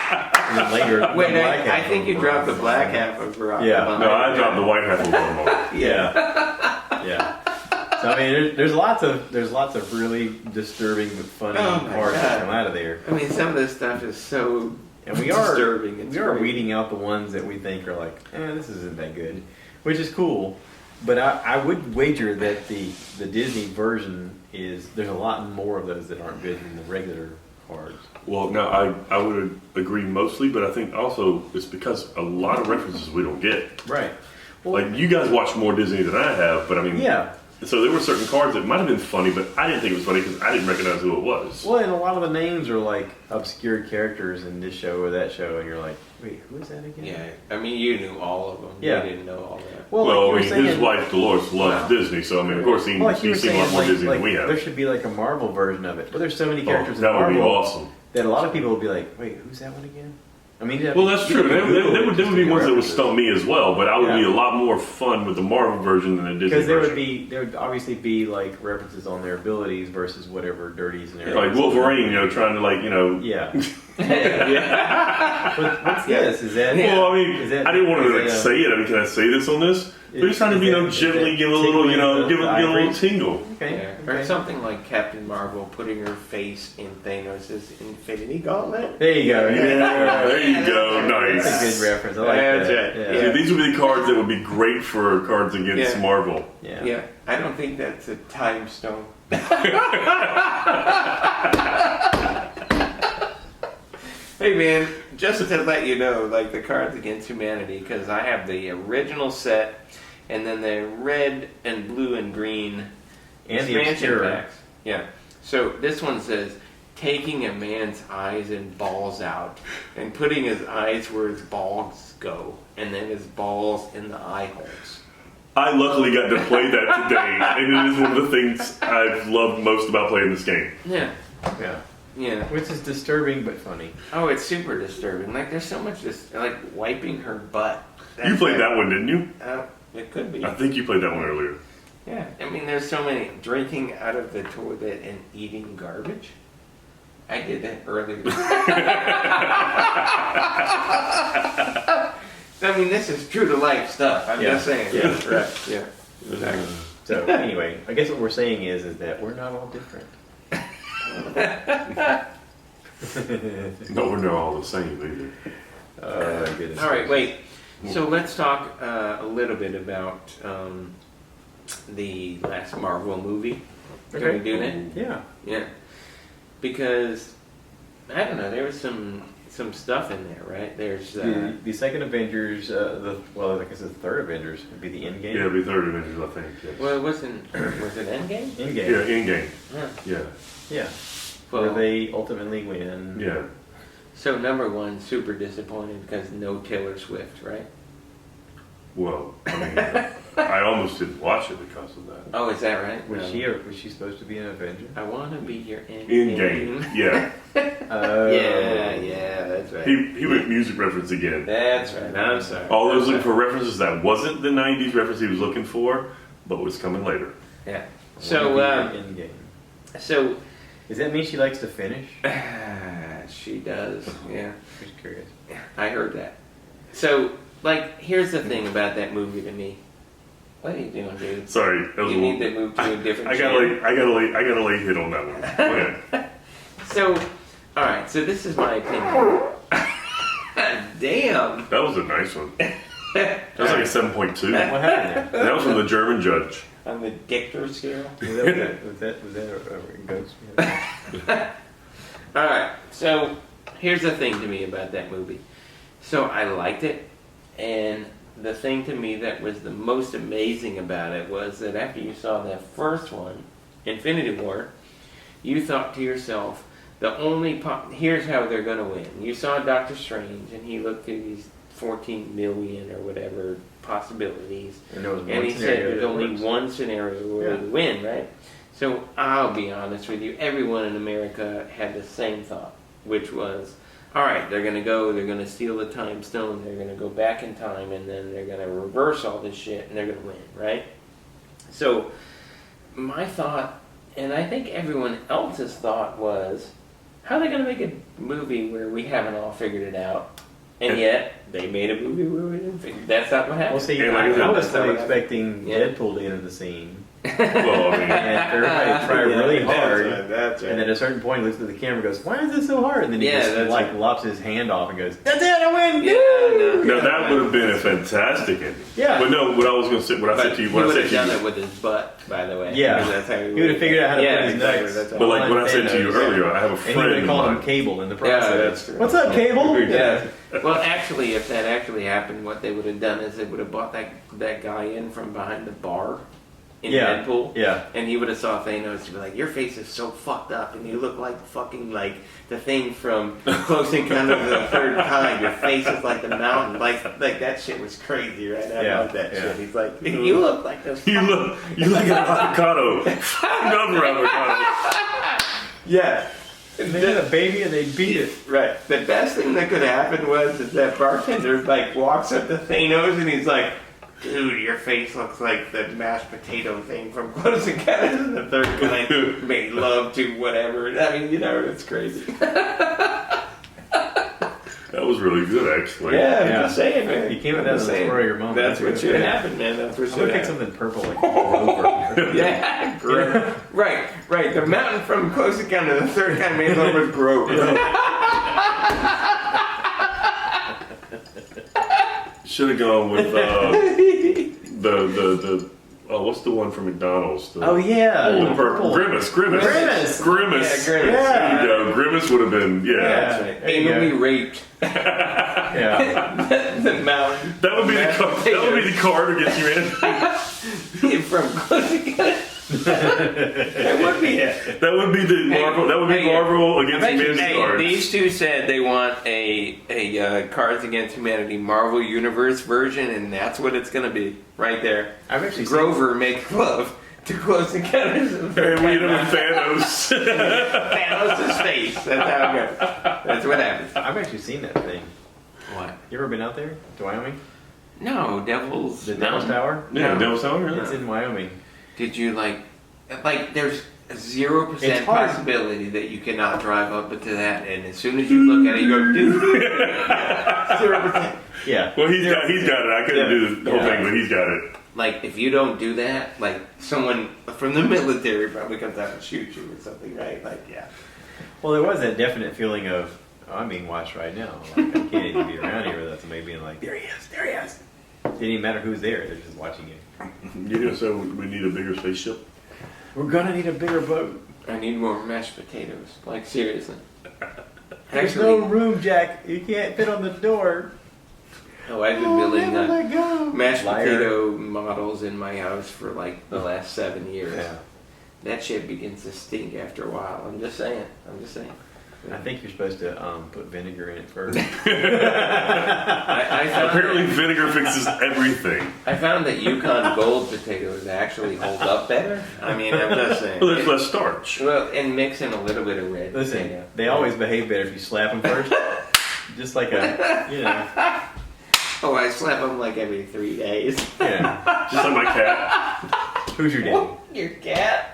And then later, the Wait, black I half think of you dropped the Barack black Obama. half of Barack Yeah. Obama. No, I dropped the white half of Obama. Yeah. Yeah. So I mean, there's lots of really disturbing but funny Oh my cards that God. come out of there. I mean, some of this stuff is so And we are disturbing. It's we are great. weeding out the ones that we think are like, this isn't that good, which is cool. But I would wager that the Disney version there's a lot more of those that aren't good than the regular cards. Well, no, I would agree mostly, but I think also it's because a lot of references we don't get. Right. Well, Like you guys watch more Disney than I have, but I mean, yeah. So there were certain cards that might have been funny, but I didn't think it was funny because I didn't recognize who it was. Well, and a lot of the names are like obscure characters in this show or that show, and you're like, wait, who is that again? Yeah, I mean, you knew all of them. Yeah. You didn't know all that. Well, Well, like I you mean, were his saying, wife Dolores loves Wow. Disney, so I mean, of course, well, like you were he's seen a lot saying, more like, Disney than we there have. should be like a Marvel version of it. But there's so many Oh, characters in that would be Marvel awesome. that a lot of people would be like, wait, who's that one again? I mean, Well, that's true. There would be ones that would stump me as well, but I would be Yeah. a lot more fun with the Marvel version than the Disney because version. there would obviously be like references on their abilities versus whatever dirties and everything. Like Wolverine, trying to Yeah. yeah. What's this? Is that? Well, I mean, Is that- I didn't want to is like that, say it. I mean, can I say this on this? They're just trying to be, gently give a little, give a little tingle. Okay. Yeah. Or something like Captain Marvel putting her face in Thanos' Infinity Gauntlet. There you go. Yeah, there you go. That's a Nice. good reference. I like That's that. it. Yeah. See, these would be the cards that would be great for cards against Yeah. Marvel. Yeah. Yeah, I don't think that's a time stone. Hey man, just to let you know, like the Cards Against Humanity, because I have the original set, and then the red and blue and green And the expansion obscure. packs. Yeah. So this one says, taking a man's eyes and balls out, and putting his eyes where his balls go, and then his balls in the eye holes. I luckily got to play that today, and it is one of the things I've loved most about playing this game. Yeah. Yeah. Yeah. Which is disturbing but funny. Oh, it's super disturbing. Like, there's so much like wiping her butt. You played that one, didn't you? It could be. I think you played that one earlier. Yeah. I mean, there's so many drinking out of the toilet and eating garbage. I did that earlier. I mean, this is true to life stuff. I'm just saying. Yeah. Right. Yeah. Exactly. So anyway, I guess what we're saying is that we're not all different. No, we're not all the same either. Oh my goodness. All right. Wait. So let's talk a little bit about the last Marvel movie. Can we do that? Yeah. Yeah, because I don't know. There was some stuff in there, right? There's The second Avengers, I guess the third Avengers would be the Endgame. Yeah, it'll be third Avengers, I think. Yes. well, it wasn't. Was it Endgame? Endgame. Yeah, in-game. Huh. Yeah. Yeah. Well, Where they ultimately win. Yeah. so number one, super disappointed because no Taylor Swift, right? Well, I mean, I almost didn't watch it because of that. Oh, is that right? Was No. she supposed to be an Avenger? I want to be your In-game. Yeah. Yeah, that's right. He went music reference again. That's right. I'm sorry. All those I'm looking for references that wasn't the 90s reference he was looking for, but was coming later. sorry. Yeah. I So, wanna be your Endgame. so Does that mean she likes to finish? she does. Yeah. Just curious. I heard that. So, like, here's the thing about that movie to me. What are you doing, dude? Sorry, that was You a need little. to move to a different I channel. got a late hit on that one. Okay. So, all right. So this is my opinion. Damn. That was a nice one. That was like a 7.2. What happened there? That was from the German judge. On the Dichter scale. Was that a ghost? All right. So Here's the thing to me about that movie. So I liked it, and the thing to me that was the most amazing about it was that after you saw that first one, Infinity War, you thought to yourself, here's how they're going to win. You saw Doctor Strange, and he looked through these 14 million or whatever possibilities, and he said there's only one scenario where they win, right? So I'll be honest with you, everyone in America had the same thought, which was, all right, they're going to steal the time stone, they're going to go back in time, and then they're going to reverse all this shit, and they're going to win, right? So my thought, and I think everyone else's thought was, how are they going to make a movie where we haven't all figured it out? And yet, they made a movie where we didn't figure that's not what happened. Well, see, I was fully expecting Deadpool to enter the scene. Well, I mean, And everybody tried really hard. That's right. And then at a certain point, he looks at the camera and goes, why is this so hard? And then he just right. lops his hand off and goes, that's it, I win! now that would have been a fantastic ending. Yeah. But no, what I was going to say, what I said to you, he would have done it with his butt, by the way. Yeah. That's how He would have figured out how to put his nuts. But like what I said to you earlier, I have a And he friend would have in called him mind. Cable in the Yeah, process. that's true. What's up, Cable? Yeah. Well, actually, if that actually happened, what they would have done is they would have brought that guy in from behind the bar in Deadpool. Yeah. And he would have saw Thanos and be like, your face is so fucked up and you look like fucking like the thing from Close Encounters of the Third Kind. Your face is like the mountain. Like that shit was crazy, right? I love that shit. He's like, you look like this. You look like an avocado. Another avocado. Yeah. And they had a baby and they beat it. Right. The best thing that could happen was that bartender like walks up to Thanos and he's like, dude, your face looks like the mashed potato thing from Close Encounters of the Third Kind. Made love to whatever. I mean, it's crazy. That was really good, actually. Yeah, I'm just saying, man. You came with that as a story of your moment. That's what should happen, man. That's what I'm should going to pick happen. something purple like Grover. Yeah, Grover. Right. The mountain from Close Encounters of the Third Kind made love with Grover. Should have gone with the what's the one from McDonald's? Oh, yeah. The purple. Grimace. Yeah, Grimace. There you go. Grimace would have been, That's right. Anally raped. Yeah. The mountain. That would be the card to get you in. From Close Encounters. That would be it. That would be the Marvel. That would be Marvel against Humanity cards. These two said they want a Cards Against Humanity Marvel Universe version, and that's what it's going to be right there. I've actually Grover make love to Close Encounters of the Third And we Kind. with Thanos. Thanos' face. That's how it goes. That's what happens. I've actually seen that thing. What? You ever been out there to Wyoming? No, Devil's The Devil's Tower? Yeah, No. Devil's Tower. Really? It's in Wyoming. Did you like there's a 0% It's hard. possibility that you cannot drive up to that, and as soon as you look at it, you go, dude. 0%. Yeah. Well, he's got it. I couldn't do the whole thing, but he's got it. Like, if you don't do that, like, someone from the military probably comes out and shoots you or something, right? Like, yeah. Well, there was that definite feeling of, I'm being watched right now. Like, I can't even be around here without somebody being like, there he is. Didn't even matter who's there, they're just watching you. Yeah, so we need a bigger spaceship. We're gonna need a bigger boat. I need more mashed potatoes. Like, seriously. There's no room, Jack. You can't fit on the door. I've been building never let go. mashed Liar. potato models in my house for, like, the last 7 years. Yeah. That shit begins to stink after a while. I'm just saying. I think you're supposed to put vinegar in it first. I found Apparently, vinegar fixes everything. I found that Yukon Gold potatoes actually hold up better. I mean, I'm just saying. Well, there's less starch. Well, and mix in a little bit of red Listen, potato. they always behave better if you slap them first. Just like a, Oh, I slap them like every 3 days. yeah. Just like my cat. Who's your daddy? Your cat?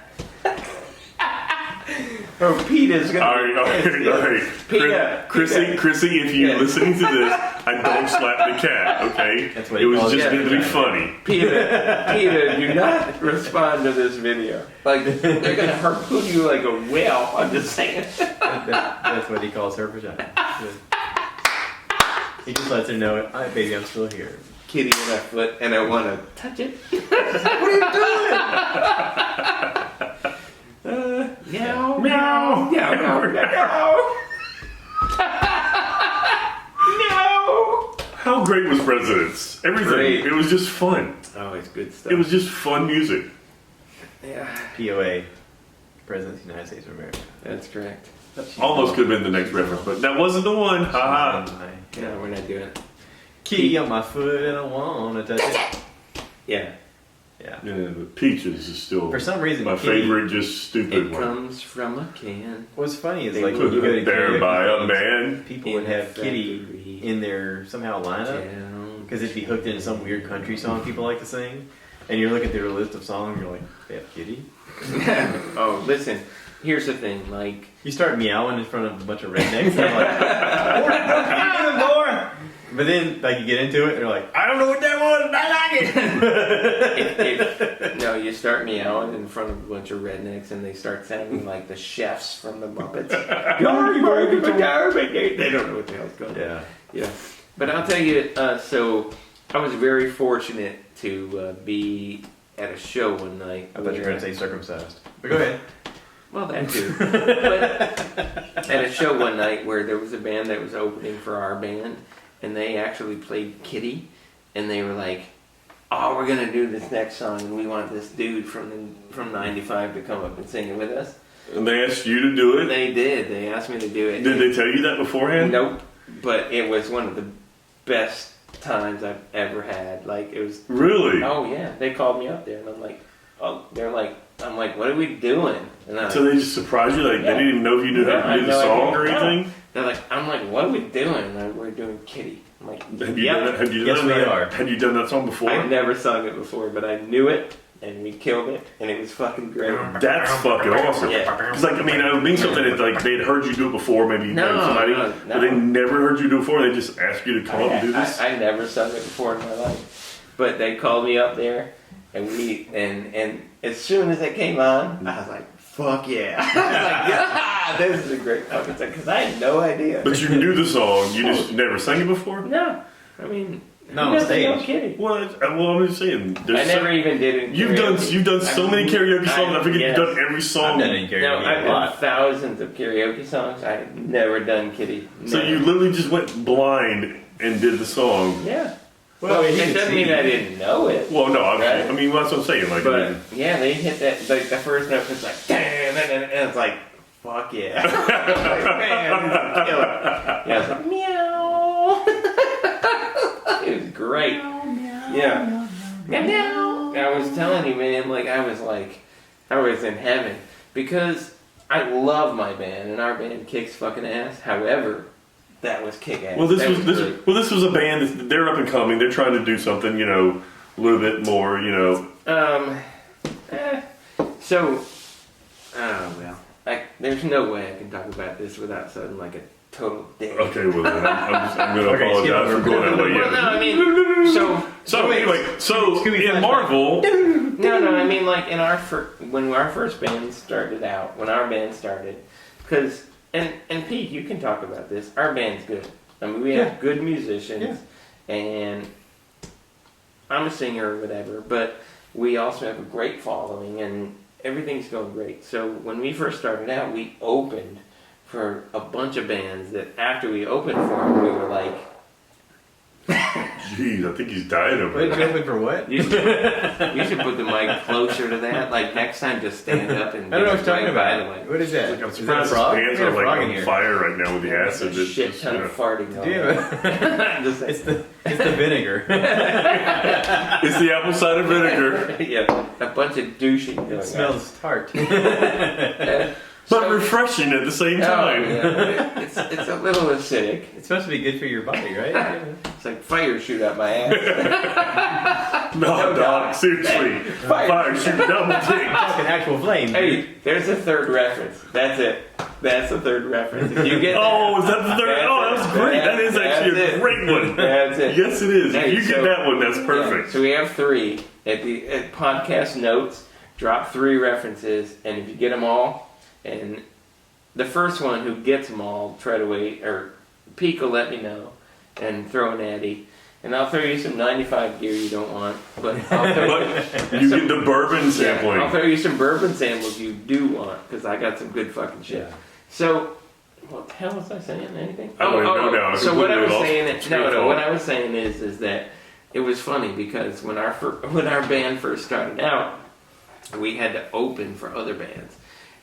Oh, Peter's gonna. All right. Peter. Chrissy, if you're Yeah. listening to this, I don't slap the cat, okay? That's what it he was calls just it. meant to be funny. Peter, do not respond to this video. Like, they're gonna harpoon you like a whale. I'm just saying. That's what he calls her vagina. He just lets her know, all right, baby, I'm still here. Kitty in my foot, and I want to touch it. Meow, Meow. meow, meow, meow. How great was Presidents? Everything. Great. It was just fun. Oh, it's good stuff. It was just fun music. Yeah, POA, President of the United States of America. that's correct. Almost could have been the next reference, but that wasn't the one. Haha. No, we're not doing it. Key on my foot and I wanna touch it. Yeah. Yeah. Yeah, but Peaches is still For some reason, my Kitty- favorite, just stupid It one. comes from a can. What's funny is They like put when you go to There karaoke by a gigs, man. people would have Kitty Factory in their somehow lineup down. because it'd be hooked into some weird country song people like to sing, and you're looking through a list of songs, and you're like, they have Kitty. Oh, listen. Here's the thing. Like, You start meowing in front of a bunch of rednecks, and they're like, more. But then, like, you get into it, and they're like, I don't know what that was, but I like it. no, you start meowing in front of a bunch of rednecks, and they start sounding like the chefs from the Muppets. They don't know what the hell's going on. Yeah. Yeah, but I'll tell you. So I was very fortunate to be at a show one night. I thought you were going to say circumcised. But go ahead. Well, that too. But at a show one night where there was a band that was opening for our band, and they actually played Kitty, and they were like, "Oh, we're gonna do this next song, and we want this dude from '95 to come up and sing it with us." And they asked you to do it. They did. They asked me to do it. Did they tell you that beforehand? Nope. But it was one of the best times I've ever had. Like, it was. Really? Oh yeah, they called me up there, and I'm like, oh, they're like, I'm like, what are we doing? And I'm So they just surprised you? Like, Yeah. they didn't even know if you knew Yeah, how I to do the had no song idea. or anything? they're like, I'm like, what are we doing? And I'm like, we're doing Kitty. I'm like, Have you yep. done that? Have you Yes, done we that? are. Had you done that song before? I've never sung it before, but I knew it, and we killed it, and it was fucking great. That's fucking awesome. Yeah. Because, like, I mean, it would mean something that, like, they had heard you do it before, maybe No, somebody, no. but they never heard you do it before. They just asked you to come up and do this. I never sung it before in my life, but they called me up there, and and as soon as it came on, I was like, fuck yeah! I was like, yeah, this is a great fucking song because I had no idea. But you knew the song. You just never sang it before. No, I mean, Not who on doesn't know stage. Kitty? What? Well, I'm just saying. I There's never even did it. in You've karaoke. done so many karaoke songs. I forget yes. you've done every song. I've done it in No, karaoke I've a done lot. thousands of karaoke songs. I've never done Kitty. So Never. you literally just went blind and did the song. Yeah. Well, Well, he it could doesn't see. mean I didn't know it. Well, no, Right. I mean, that's what I'm saying. Like, I But mean, yeah, they hit that. Like the first note was like, damn, and it's like, fuck yeah. Like, man, this is killer. Yeah, it's like meow. It was great. Yeah. Meow, meow. I was telling you, man, like I was in heaven because I love my band and our band kicks fucking ass. However, that was kick ass. well, this That was great. this was a band. They're up and coming. They're trying to do something, you know, a little bit more, you know. So, oh well, there's no way I can talk about this without sounding like a total dick. Okay, well, then I'm going to Okay, apologize for going that way. Well, no, Yeah. I mean, So anyway, so Scooby in flashback. Marvel, no, I mean, like in when our first band started out, when our band started, because and Pete, you can talk about this. Our band's good. I mean, we have Yeah. good musicians, and I'm a singer or whatever, but we also have a great following, and everything's going great. So when we first started out, we opened for a bunch of bands that after we opened for them, we were like, jeez, I think he's dying over Wait, there. you open for what? you should put the mic closer to that. Like next time, just stand up and I don't know what give you're it talking right about. by the way. What is that? I'm Is that a surprised his frog? hands We got are a like frog in on here. fire right now with the There's acid. a It's shit just, ton you know. of farting going Damn on. Just It's the vinegar. It's the apple cider vinegar, yeah, a bunch of douching going It on. smells tart. but refreshing at the same time. Oh, yeah. It's a little acidic. It's supposed to be good for your body, right? It's like fire shoot out my ass. No, No dog, doubt. seriously. Fire. Fire shoot down the dick. Fucking actual flame. Hey, there's a third reference. That's it. That's the third reference. If you get Oh, is that the third? That's Oh, it. that was great. That is actually That's a it. great one. That's it. Yes, it is. Hey, If you get so- that one, that's Yeah, perfect. so we have three. At podcast notes, drop 3 references, and if you get them all, and the first one who gets them all, Treadaway, or Peak will let me know, and throw an addy. And I'll throw you some 95 gear you don't want, but I'll throw But you get the bourbon sampling. I'll throw you some bourbon samples you do want, because I got some good fucking shit. Yeah. So, What the hell was I saying? Anything? No. So what I was Completely saying, lost. what I was saying is that it was funny because when our band first started out, we had to open for other bands,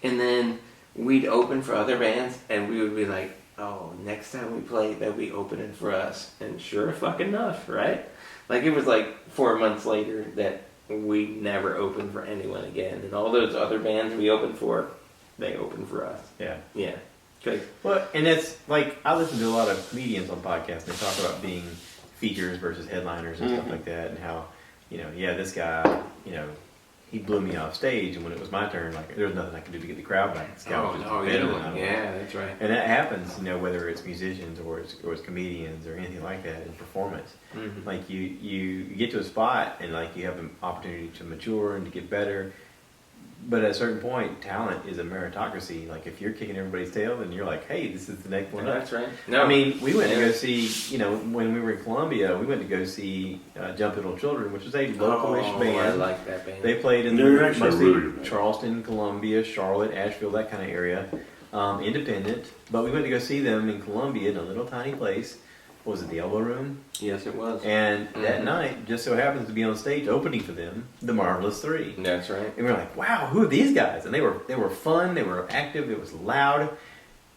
and then we'd open for other bands, and we would be like, oh, next time we play, they'll be opening for us, and sure fucking enough, right? Like it was like 4 months later that we never opened for anyone again, and all those other bands we opened for, they opened for us. Yeah. Well, and it's like I listen to a lot of comedians on podcasts. And they talk about being features versus headliners and stuff like that, and how this guy, he blew me off stage, and when it was my turn, like there was nothing I could do to get the crowd back. This guy was just better than I was. Yeah, that's right. And that happens, whether it's musicians or it's comedians or anything like that in performance. Mm-hmm. Like you get to a spot and like you have an opportunity to mature and to get better. But at a certain point, talent is a meritocracy. Like if you're kicking everybody's tail, then you're like, hey, this is the next one up. That's right. No, I mean, we went to go see, when we were in Columbia, we went to go see Jump Little Children, which was a local-ish band. I like that band. They played in mostly Charleston, Columbia, Charlotte, Asheville, that kind of area. Independent. But we went to go see them in Columbia in a little tiny place. What was it, the Elbow Room? Yes, it was. And that night, just so happens to be on stage opening for them, the Marvelous Three. That's right. And we were like, wow, who are these guys? And they were fun, they were active, it was loud.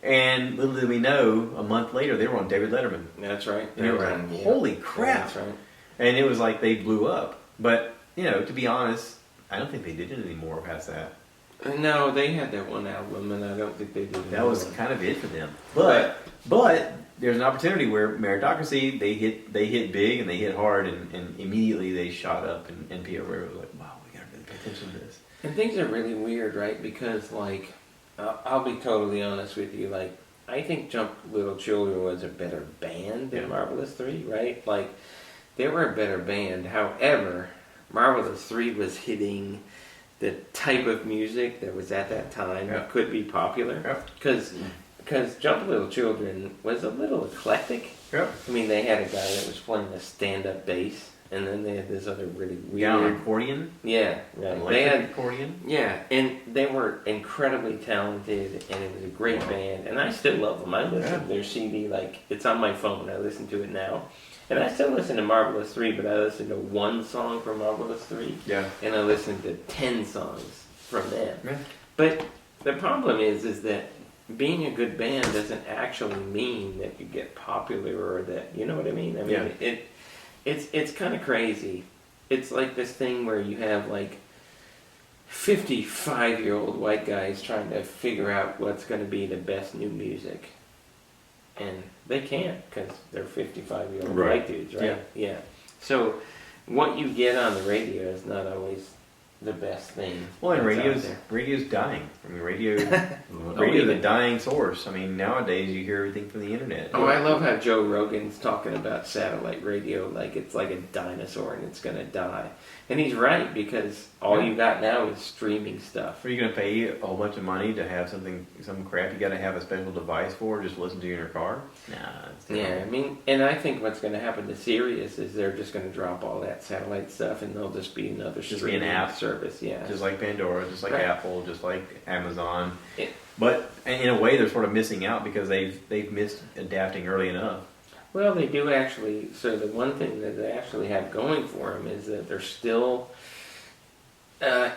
And little did we know, a month later, they were on David Letterman. That's right. And they were like, holy crap. That's right. And it was like they blew up. But, to be honest, I don't think they did it anymore past that. No, they had that one album, and I don't think they did it. That was kind of it for them. But there's an opportunity where meritocracy, they hit big and they hit hard, and immediately they shot up, and people were like, wow, we got to really pay attention to this. And things are really weird, right? Because, like, I'll be totally honest with you, like, I think Jump Little Children was a better band than Marvelous 3, right? Like, they were a better band. However, Marvelous 3 was hitting the type of music that was at that time that could be popular. Because Jump Little Children was a little eclectic. Yep. I mean, they had a guy that was playing a stand-up bass, and then they had this other really weird... Yeah, an accordion? Yeah, right. Electric accordion? Yeah, and they were incredibly talented, and it was a great band, and I still love them. I listen to their CD, like, it's on my phone. I listen to it now. And I still listen to Marvelous 3, but I listen to one song from Marvelous 3. Yeah. And I listen to 10 songs from them. Yeah. But the problem is that being a good band doesn't actually mean that you get popular or that, you know what I mean? I mean, it's kind of crazy. It's like this thing where you have like 55-year-old white guys trying to figure out what's going to be the best new music. And they can't because they're 55-year-old white dudes, right? Yeah. So what you get on the radio is not always the best thing. Well, and radio's dying. I mean, radio's a dying source. I mean, nowadays you hear everything from the internet. Oh, I love how Joe Rogan's talking about satellite radio like it's like a dinosaur and it's going to die. And he's right, because all you got now is streaming stuff. Are you going to pay a whole bunch of money to have some crap you got to have a special device for, just listen to in your car? Nah. Yeah, I mean, and I think what's going to happen to Sirius is they're just going to drop all that satellite stuff and they'll just be another streaming app service. Yeah. Just like Pandora, just like Apple, just like Amazon. But in a way, they're sort of missing out because they've missed adapting early enough. Well, they do actually. So the one thing that they actually have going for them is that they're still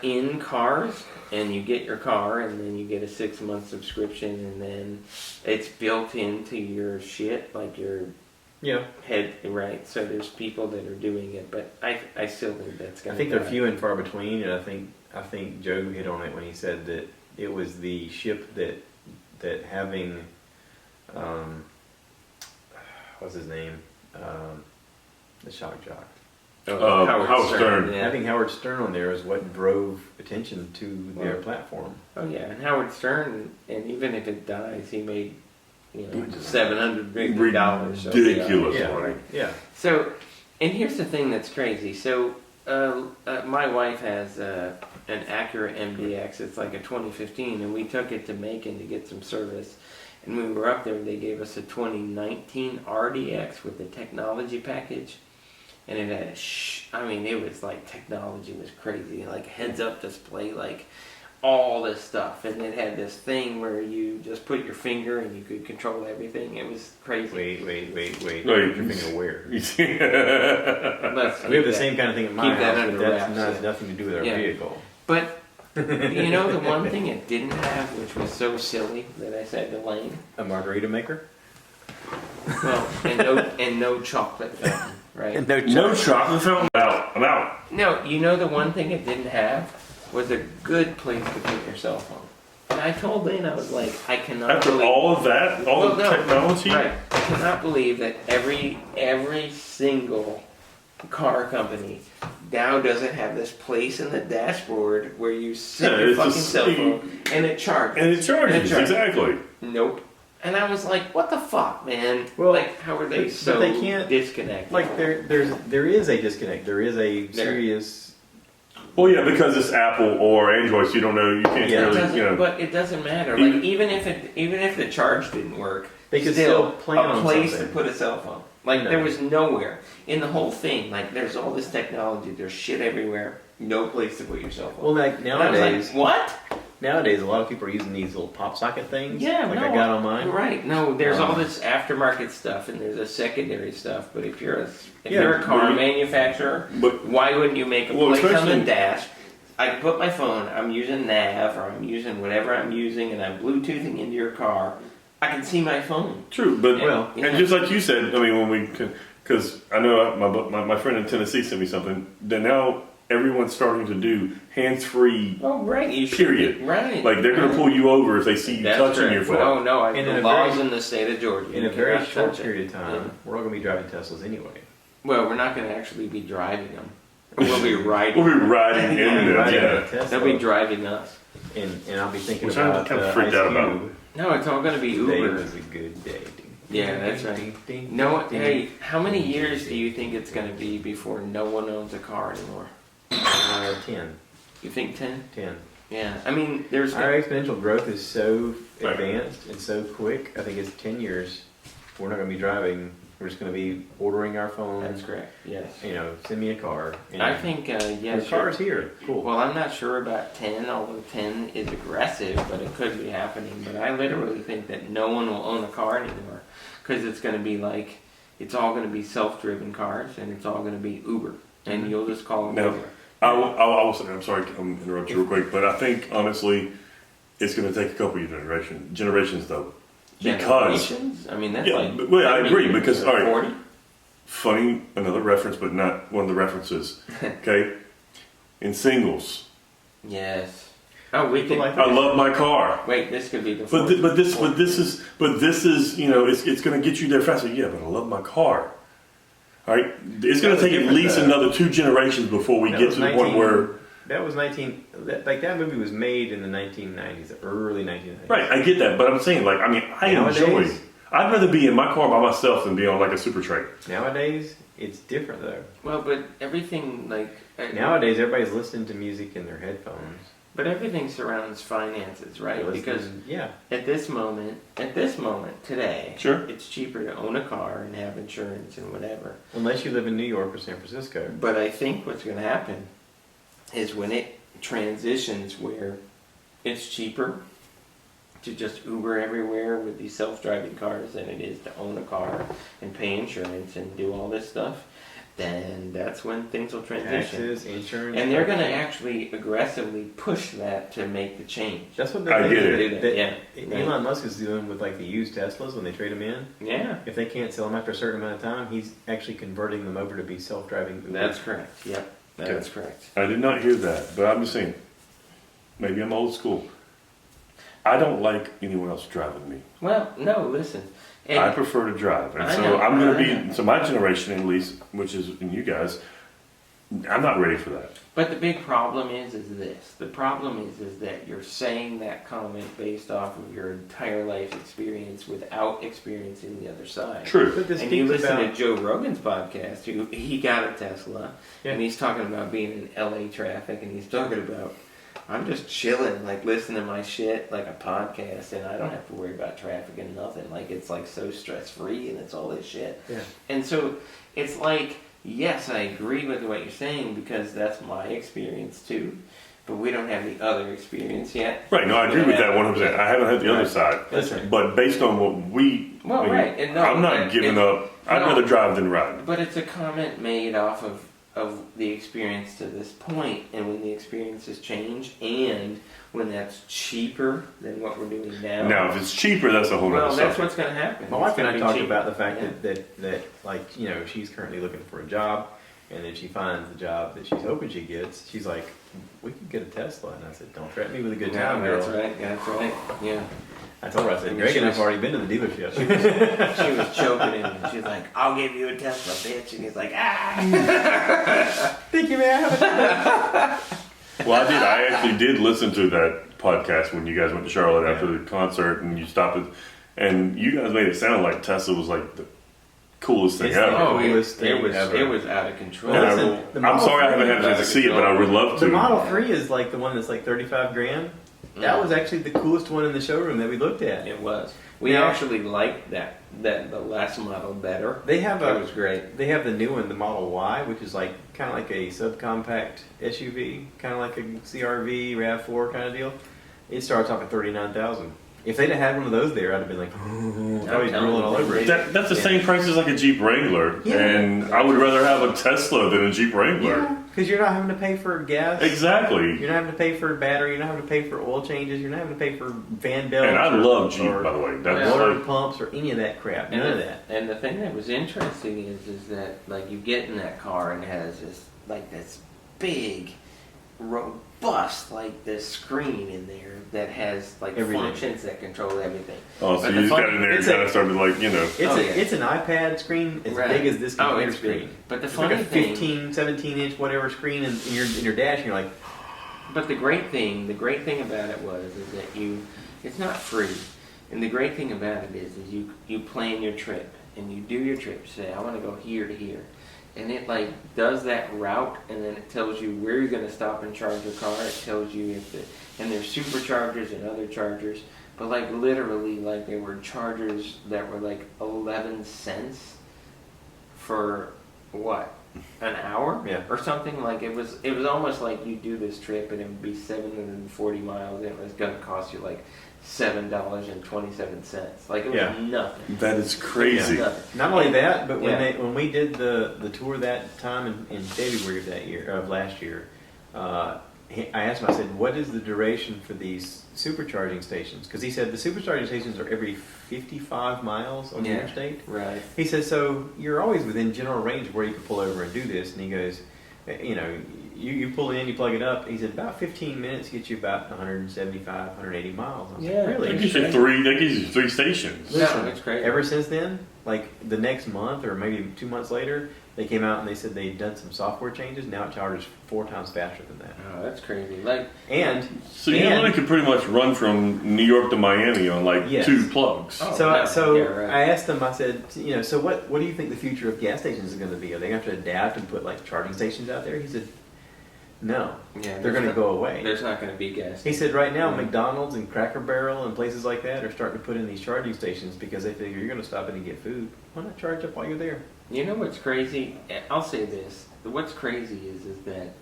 in cars, and you get your car, and then you get a 6-month subscription, and then it's built into your shit, like your head, right? So there's people that are doing it, but I still think that's going to. I think they're few and far between, and I think Joe hit on it when he said that it was the ship that having. What's his name? The shock jock. Howard Stern. Yeah. Having Howard Stern on there is what drove attention to their platform. Oh yeah, and Howard Stern, and even if it dies, he made $700 million. Ridiculous money. Yeah. So, and here's the thing that's crazy. So, my wife has an Acura MDX. It's like a 2015, and we took it to Macon to get some service. And when we were up there, they gave us a 2019 RDX with the technology package. And it had it was like technology was crazy. Like heads-up display, like all this stuff, and it had this thing where you just put your finger and you could control everything. It was crazy. Wait. Wait. Put your finger where? Let's We have the keep same kind of thing in my keep that house, under but that's wraps, not, yeah. nothing to do with our Yeah. vehicle. But you know the one thing it didn't have, which was so silly that I said to Lane. A margarita maker? Well, and no chocolate fountain, right? No chocolate fountain. I'm out. No, you know the one thing it didn't have was a good place to put your cell phone. And I told Lane, I was like, I cannot After believe all of that, all Well, the no, technology. Right. I cannot believe that every single car company now doesn't have this place in the dashboard where you set Yeah, your it's fucking just- cell phone and it charges. And it charges, exactly. Nope. And I was like, what the fuck, man? Well, like, how are they but so they can't- disconnected? Like there is a disconnect. There is a serious. Well, yeah, because it's Apple or Android, so you don't know. You can't Yeah. It really, doesn't- you know. But it doesn't matter. Even- Like even if the charge didn't work, They could still plan a on place something. to put a cell phone. Like No. there was nowhere in the whole thing. Like there's all this technology. There's shit everywhere. No place to put your cell phone. Well, like And I was nowadays, like, what? nowadays a lot of people are using these little pop socket things. Yeah, like no, I got on mine. Right. No, there's Um, all this aftermarket stuff and there's a secondary stuff. But if you're Yeah, you're a car but- manufacturer, But why wouldn't you make a Well, place on the especially- dash? I can put my phone, I'm using nav, or I'm using whatever I'm using, and I'm Bluetoothing into your car. I can see my phone. true, but Well, yeah. and just like you said, I mean, when we, because I know my friend in Tennessee sent me something that now everyone's starting to do hands-free. Oh, right. You should Period. be- Right. Like they're going to pull you over if they see you That's touching correct. your phone. Oh, no. And in the a laws very- in the state of Georgia. In you a very cannot short touch it. period of time, Yeah. we're all gonna be driving Teslas anyway. Well, we're not going to actually be driving them. We'll be riding. We'll be riding in them, Riding yeah. a Tesla, They'll be driving us. and I'll be thinking Which I'm about kind of Ice freaked out about. Cube. No, it's all going to be Today Uber. was a good day. Yeah, that's right. No, hey, how many years do you think it's going to be before no one owns a car anymore? 10. You think 10? 10. Yeah. I mean, there's... Our exponential growth is so Right. advanced and so quick. I think it's 10 years. We're not going to be driving. We're just going to be ordering our phones. That's correct. Yes. You know, send me a car. And I think, the yes. car's here. Cool. Well, I'm not sure about 10, although 10 is aggressive, but it could be happening. But I literally think that no one will own a car anymore because it's going to be like, it's all going to be self-driven cars and it's all going to be Uber. And you'll just call them No. Uber. I will say, I'm sorry, I'm interrupt you real quick, but I think honestly, it's going to take a couple of generations though, because Generations? I mean, that's Yeah, like... but- well, I 30 agree, years because, or all right. 40? funny, another reference, but not one of the references. Okay, in singles, Yes. Oh, we could... like- I love my car. Wait, this could be the... But this is you know it's going to get you there faster. Yeah, but I love my car. All right, it's going to That was take at different, least though. another 2 generations before we That get was to the point where. That was 19. That movie was made in the 1990s, the early 1990s. Right, I get that, but I'm saying like I mean I enjoy. Nowadays- I'd rather be in my car by myself than be on like a super train. Nowadays, it's different though. Well, but everything, like... Nowadays, everybody's listening to music in their headphones. But everything surrounds finances, right? They're Because listening- yeah, at this moment, today, Sure. it's cheaper to own a car and have insurance and whatever. unless you live in New York or San Francisco. But I think what's going to happen is when it transitions where it's cheaper to just Uber everywhere with these self-driving cars than it is to own a car and pay insurance and do all this stuff, then that's when things will transition. Taxes, insurance, And they're going to parking. actually aggressively push that to make the change. That's what I they get did. it. That Yeah. Elon Musk is doing with like the used Teslas when they trade them in. Yeah. If they can't sell them after a certain amount of time, he's actually converting them over to be self-driving. Uber. That's correct. Yep, that's correct. I did not hear that, but I'm just saying. Maybe I'm old school. I don't like anyone else driving me. Well, no, listen. And I prefer to drive, and I so know, I'm going I to be. So my generation, at least, which is in you guys, I'm not ready for that. but the big problem is this. The problem is that you're saying that comment based off of your entire life experience without experiencing the other side. True. But this And you speaks listen about to Joe Rogan's podcast, he got a Tesla, Yeah. and he's talking about being in LA traffic, and he's talking about, I'm just chilling, like listening to my shit like a podcast, and I don't have to worry about traffic and nothing. Like it's like so stress free, and it's all this shit. yeah. And so it's like, yes, I agree with what you're saying because that's my experience too. but we don't have the other experience yet. Right. No, I agree with that 100%. I haven't had the other side, Listen. but based on what we, Well, right. And no, I'm not giving up. I'd no. rather drive than ride. But it's a comment made off of the experience to this point, and when the experience has changed, and when that's cheaper than what we're doing now. Now, if it's cheaper, that's a whole other Well, that's subject. what's going to happen. My wife It's and gonna I be talked cheaper. about the fact Yeah. that like, you know, she's currently looking for a job, and then she finds the job that she's hoping she gets. She's like, we could get a Tesla. And I said, don't threaten me with a good time, girl. That's right. That's right. Yeah. I told her, I said, And Greg she and was- I've already been to the dealership. She was choking him, and she's like, "I'll give you a Tesla, bitch," and he's like, "Ah." Thank you, man. Well, I actually did listen to that podcast when you guys went to Charlotte after the concert, and you stopped it, and you guys made it sound like Tesla was like the coolest thing It's ever. the coolest thing it was ever. it was out of control. And Listen, the I'm Model sorry I 3 haven't had a chance to see it, but I would love to. The Model 3 is like the one that's like 35 grand. That was actually the coolest one in the showroom that we looked at. It was. We Now- actually liked that the last model better. They have It was great. They have the new one, the Model Y, which is like kind of like a subcompact SUV, kind of like a CRV Rav4 kind of deal. It starts off at 39,000. If they'd have had one of those there, I'd have been like, probably telling drooling you, all over it. That's the same price as like a Jeep Wrangler, Yeah. and I would rather have a Tesla than a Jeep Wrangler. Yeah, because you're not having to pay for gas. Exactly. You're not having to pay for battery. You're not having to pay for oil changes. You're not having to pay for van belts. And I love Jeep, or by the way. That's water like, pumps or any of that crap. None of that. And the thing that was interesting is that like you get in that car and it has this big, robust this screen in there that has like Everything. functions that control everything. oh, so But you the just got funny- in there and it's kind a- of started like, It's Oh, yeah. it's an iPad screen as Right. big as this Oh, computer it's big. screen. But the It's like funny a thing, 15, 17 inch whatever screen in your dash, and you're like, but the great thing about it is that it's not free. And the great thing about it is you plan your trip and you do your trip. You say, I want to go here to here. And it does that route, and then it tells you where you're going to stop and charge your car. It tells you and there's superchargers and other chargers, but literally there were chargers that were 11 cents for what, an hour, Yeah. or something. It was almost like you do this trip and it would be 740 miles, and it was going to cost you $7.27. It was Yeah. nothing. that is crazy. Nothing. not only that, but Yeah. when we did the tour that time in February of last year, I asked him. I said, "What is the duration for these supercharging stations?" Because he said the supercharging stations are every 55 miles on the Yeah. interstate. Right. He says, "So you're always within general range of where you could pull over and do this." And he goes, you pull in, you plug it up. He said about 15 minutes gets you about 175, 180 miles. I was Yeah. like, That really? gives you three stations. No, it's crazy. Ever since then, the next month or maybe 2 months later, they came out and they said they'd done some software changes. Now it charges 4 times faster than that. Oh, that's crazy. And So you only could pretty much run from New York to Miami on Yes. 2 plugs. Oh. so yeah, right. I asked them. I said, so what do you think the future of gas stations is going to be? Are they going to have to adapt and put charging stations out there? He said, no, Yeah, they're going to go away. There's not going to be gas. He said right now Yeah. McDonald's and Cracker Barrel and places like that are starting to put in these charging stations because they figure you're going to stop in and get food. Why not charge up while you're there? You know what's crazy? I'll say this. What's crazy is that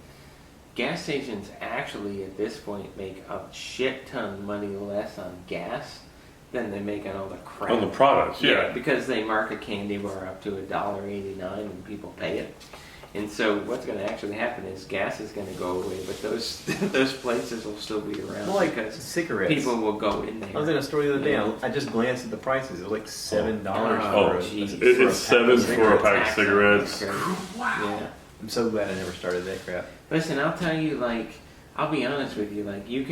gas stations actually at this point make a shit ton of money less on gas than they make on all the crap. On the products, yeah. Because they mark a candy bar up to $1.89 and people pay it. And so what's going to actually happen is gas is going to go away, but those those places will still be around Well, like because cigarettes. people will go in there. I was in a store the other day. Yeah. I just glanced at the prices. It was like $7 Oh, for a, geez. for a It's pack of 7 for a cigarettes. pack of cigarettes. Wow. Yeah. I'm so glad I never started that crap. Listen, I'll tell you, I'll be honest with you, you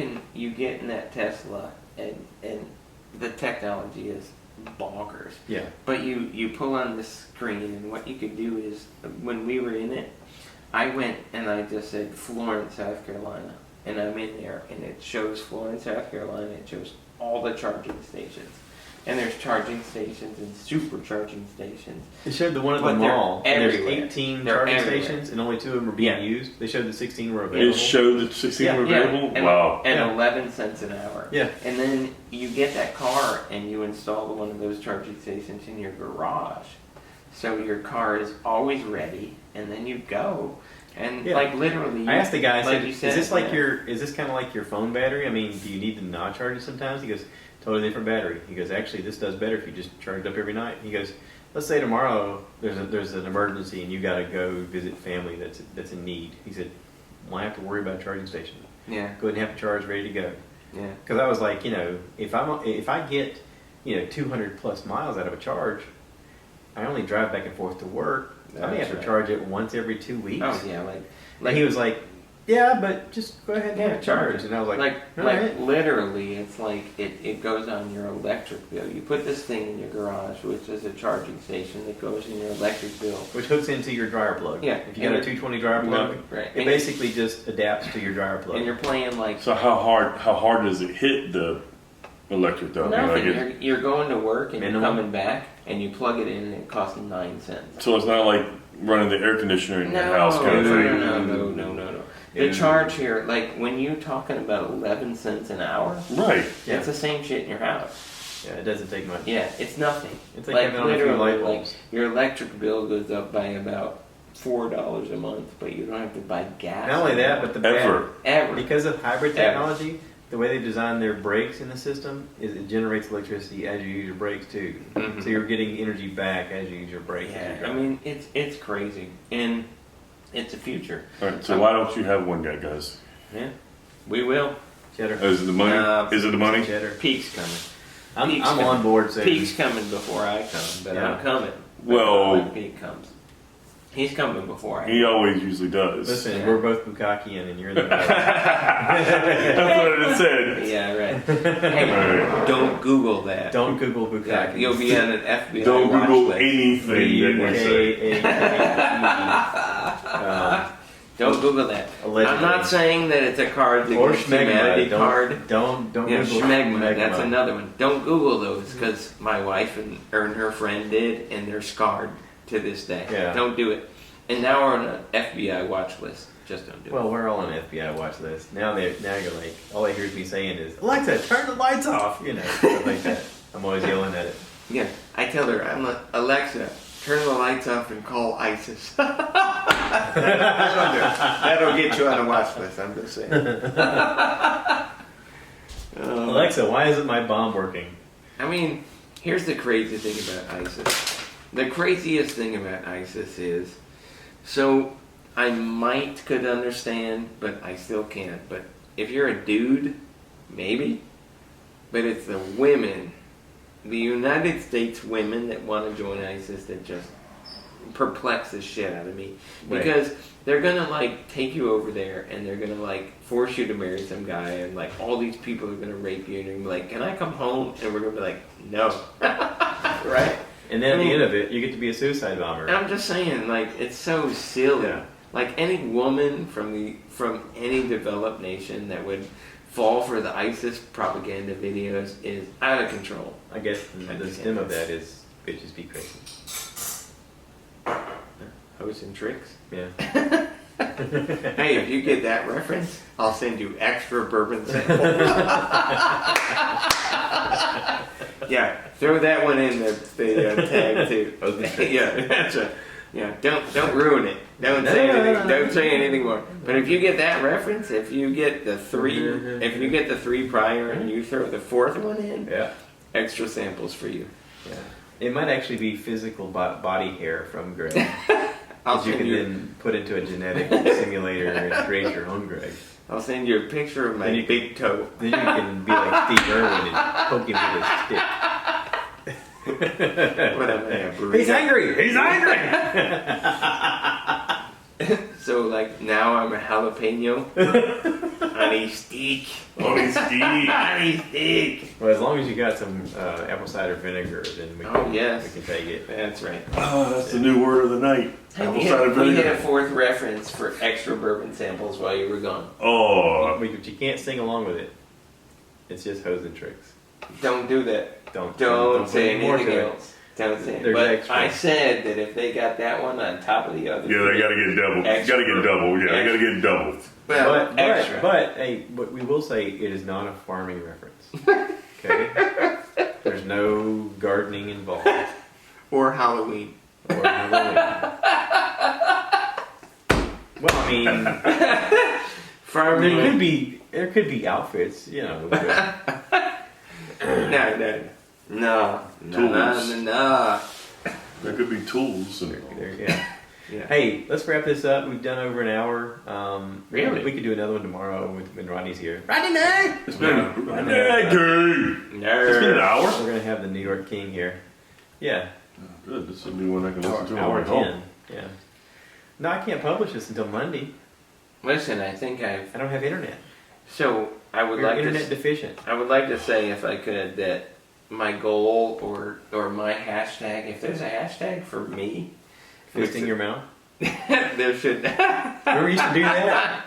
get in that Tesla and the technology is bonkers. Yeah. But you pull on the screen, and what you could do is, when we were in it, I went and I just said Florence, South Carolina, and I'm in there, and it shows Florence, South Carolina. It shows all the charging stations, and there's charging stations and supercharging stations. It showed the one at the But they're mall. And there's everywhere. 18 They're charging everywhere. stations, and only 2 of them are being Yeah. used. They showed the 16 were available. It showed that 16 were available? and, Wow. and Yeah. 11 cents an hour. Yeah. And then you get that car and you install one of those charging stations in your garage. So your car is always ready, and then you go. And Yeah. like literally, I asked the guy, I like said, you is said, this like yeah. is this kind of like your phone battery? I mean, do you need to not charge it sometimes? He goes, totally different battery. He goes, actually, this does better if you just charge it up every night. He goes, let's say tomorrow there's an emergency and you got to go visit family that's in need. He said, why have to worry about a charging station? Yeah. Go ahead and have the charge ready to go. Yeah. Because I was like, if I get 200 plus miles out of a charge, I only drive back and forth to work. I may have to right. charge it once every 2 weeks. Oh yeah, And he was like, yeah, but just go ahead and have Yeah, a charge. And I was like, all right. literally, it's like it goes on your electric bill. You put this thing in your garage, which is a charging station that goes in your electric bill. Which hooks into your dryer plug. Yeah. If you got a 220 dryer plug, Right. it basically just adapts to your dryer plug. And you're playing like So how hard does it hit the electric though? I mean, nothing. You're going to work and Minimum. you're coming back, and you plug it in, and it costs 9 cents. so it's not like running the air conditioner in your house kind of thing. No. The charge here, like when you're talking about 11 cents an hour, Right. Yeah. it's the same shit in your house. Yeah, it doesn't take much. Yeah, it's nothing. It's like having on a few light bulbs. your electric bill goes up by about $4 a month, but you don't have to buy gas. Not only that, but the ever. because of hybrid Ever. technology, the way they design their brakes in the system is it generates electricity as you use your brakes too. Mhm. So you're getting energy back as you use your brakes. as you Yeah, drive. I mean it's crazy, and it's the future. All right. So why don't you have one guy, guys? Yeah, we will. Cheddar. Is it the money? Is it the money? Cheddar. Peak's coming. I'm Peak's on coming. board saying Peak's coming before I come, but Yeah. I'm coming. Well- when Peak comes. He's coming before I. He always usually does. listen, Yeah. we're both Bukakian and you're in the middle. That's what it said. Yeah, right. Hey, Right. don't Google that. Don't Google Yeah, Bukaki. you'll be on an FBI Don't watch Google list. anything that we say. Don't Google that. Allegedly. I'm not saying that it's a card Or against humanity Schmegma. card. Don't Yeah, Google Schmegma. That's another one. Don't Google those because my wife and her friend did, and they're scarred to this day. Yeah. Don't do it. And now we're on an FBI watch list. Just don't do it. Well, we're all on an FBI watch list. Now you're like, all I hear me saying is, Alexa, turn the lights off. Stuff like that. I'm always yelling at it. Yeah, I tell her, I'm like, Alexa, turn the lights off and call ISIS. That'll get you on a watch list, I'm just saying. Alexa, why isn't my bomb working? I mean, here's the crazy thing about ISIS. The craziest thing about ISIS is, so I could understand, but I still can't. But if you're a dude, maybe. But it's the women, the United States women that want to join ISIS that just perplex the shit out of me. Right. Because they're gonna like take you over there and they're gonna like force you to marry some guy and like all these people are gonna rape you and you're gonna be like, can I come home? And we're gonna be like, no. Right? And then at the end of it, you get to be a suicide bomber. And I'm just saying, like, it's so silly. Yeah. Like any woman from any developed nation that would fall for the ISIS propaganda videos is out of control. I guess the stem of that is bitches be crazy. Hoes and tricks. Yeah. Hey, if you get that reference, I'll send you extra bourbon sample. Yeah, throw that one in the tag too. Hoes and tricks. Yeah, that's right. Yeah, don't ruin it. Don't say anything. Don't say anything more. But if you get that reference, if you get the three prior, and you throw the fourth one in, Yeah. extra samples for you. Yeah. It might actually be physical body hair from Greg. I'll That you send can you. then put into a genetic simulator and create your own Greg. I'll send you a picture of my Then you big toe. Then you can be like Steve Irwin and poke him with a stick. What am I, a burrito? He's angry! He's angry! So like now I'm a jalapeno on a steak. Oh, Steve. On a steak. Well, as long as you got some apple cider vinegar, then we Oh, yes. can take it. That's right. Oh, that's the new word of the night. Apple cider We hit a vinegar. fourth reference for extra bourbon samples while you were gone. Oh, But you can't sing along with it. It's just hoes and tricks. Don't do that. Don't Don't say put any more anything to it. else. Don't say it. There's But extra. I said that if they got that one on top of the other, yeah, they gotta get double. Extra. Gotta get double. Yeah, they gotta get double. well, But, extra. hey, but we will say it is not a farming reference. Okay? There's no gardening involved. Or Halloween. Or Halloween. Well, I mean, there could be outfits, you know. No. There could be tools. And Yeah. Hey, let's wrap this up. We've done over an hour. Really? We could do another one tomorrow when Rodney's here. Rodney night! it's been an hour. We're going to have the New York King here. Yeah. Good. This will be one I can listen to on Hour my way home. 10. Yeah. No, I can't publish this until Monday. Listen, I think I don't have internet. So I would We're like internet to. deficient. I would like to say, if I could, that my goal or my hashtag, if there's a hashtag for me, Fisting your mouth. there should. Remember used to do that?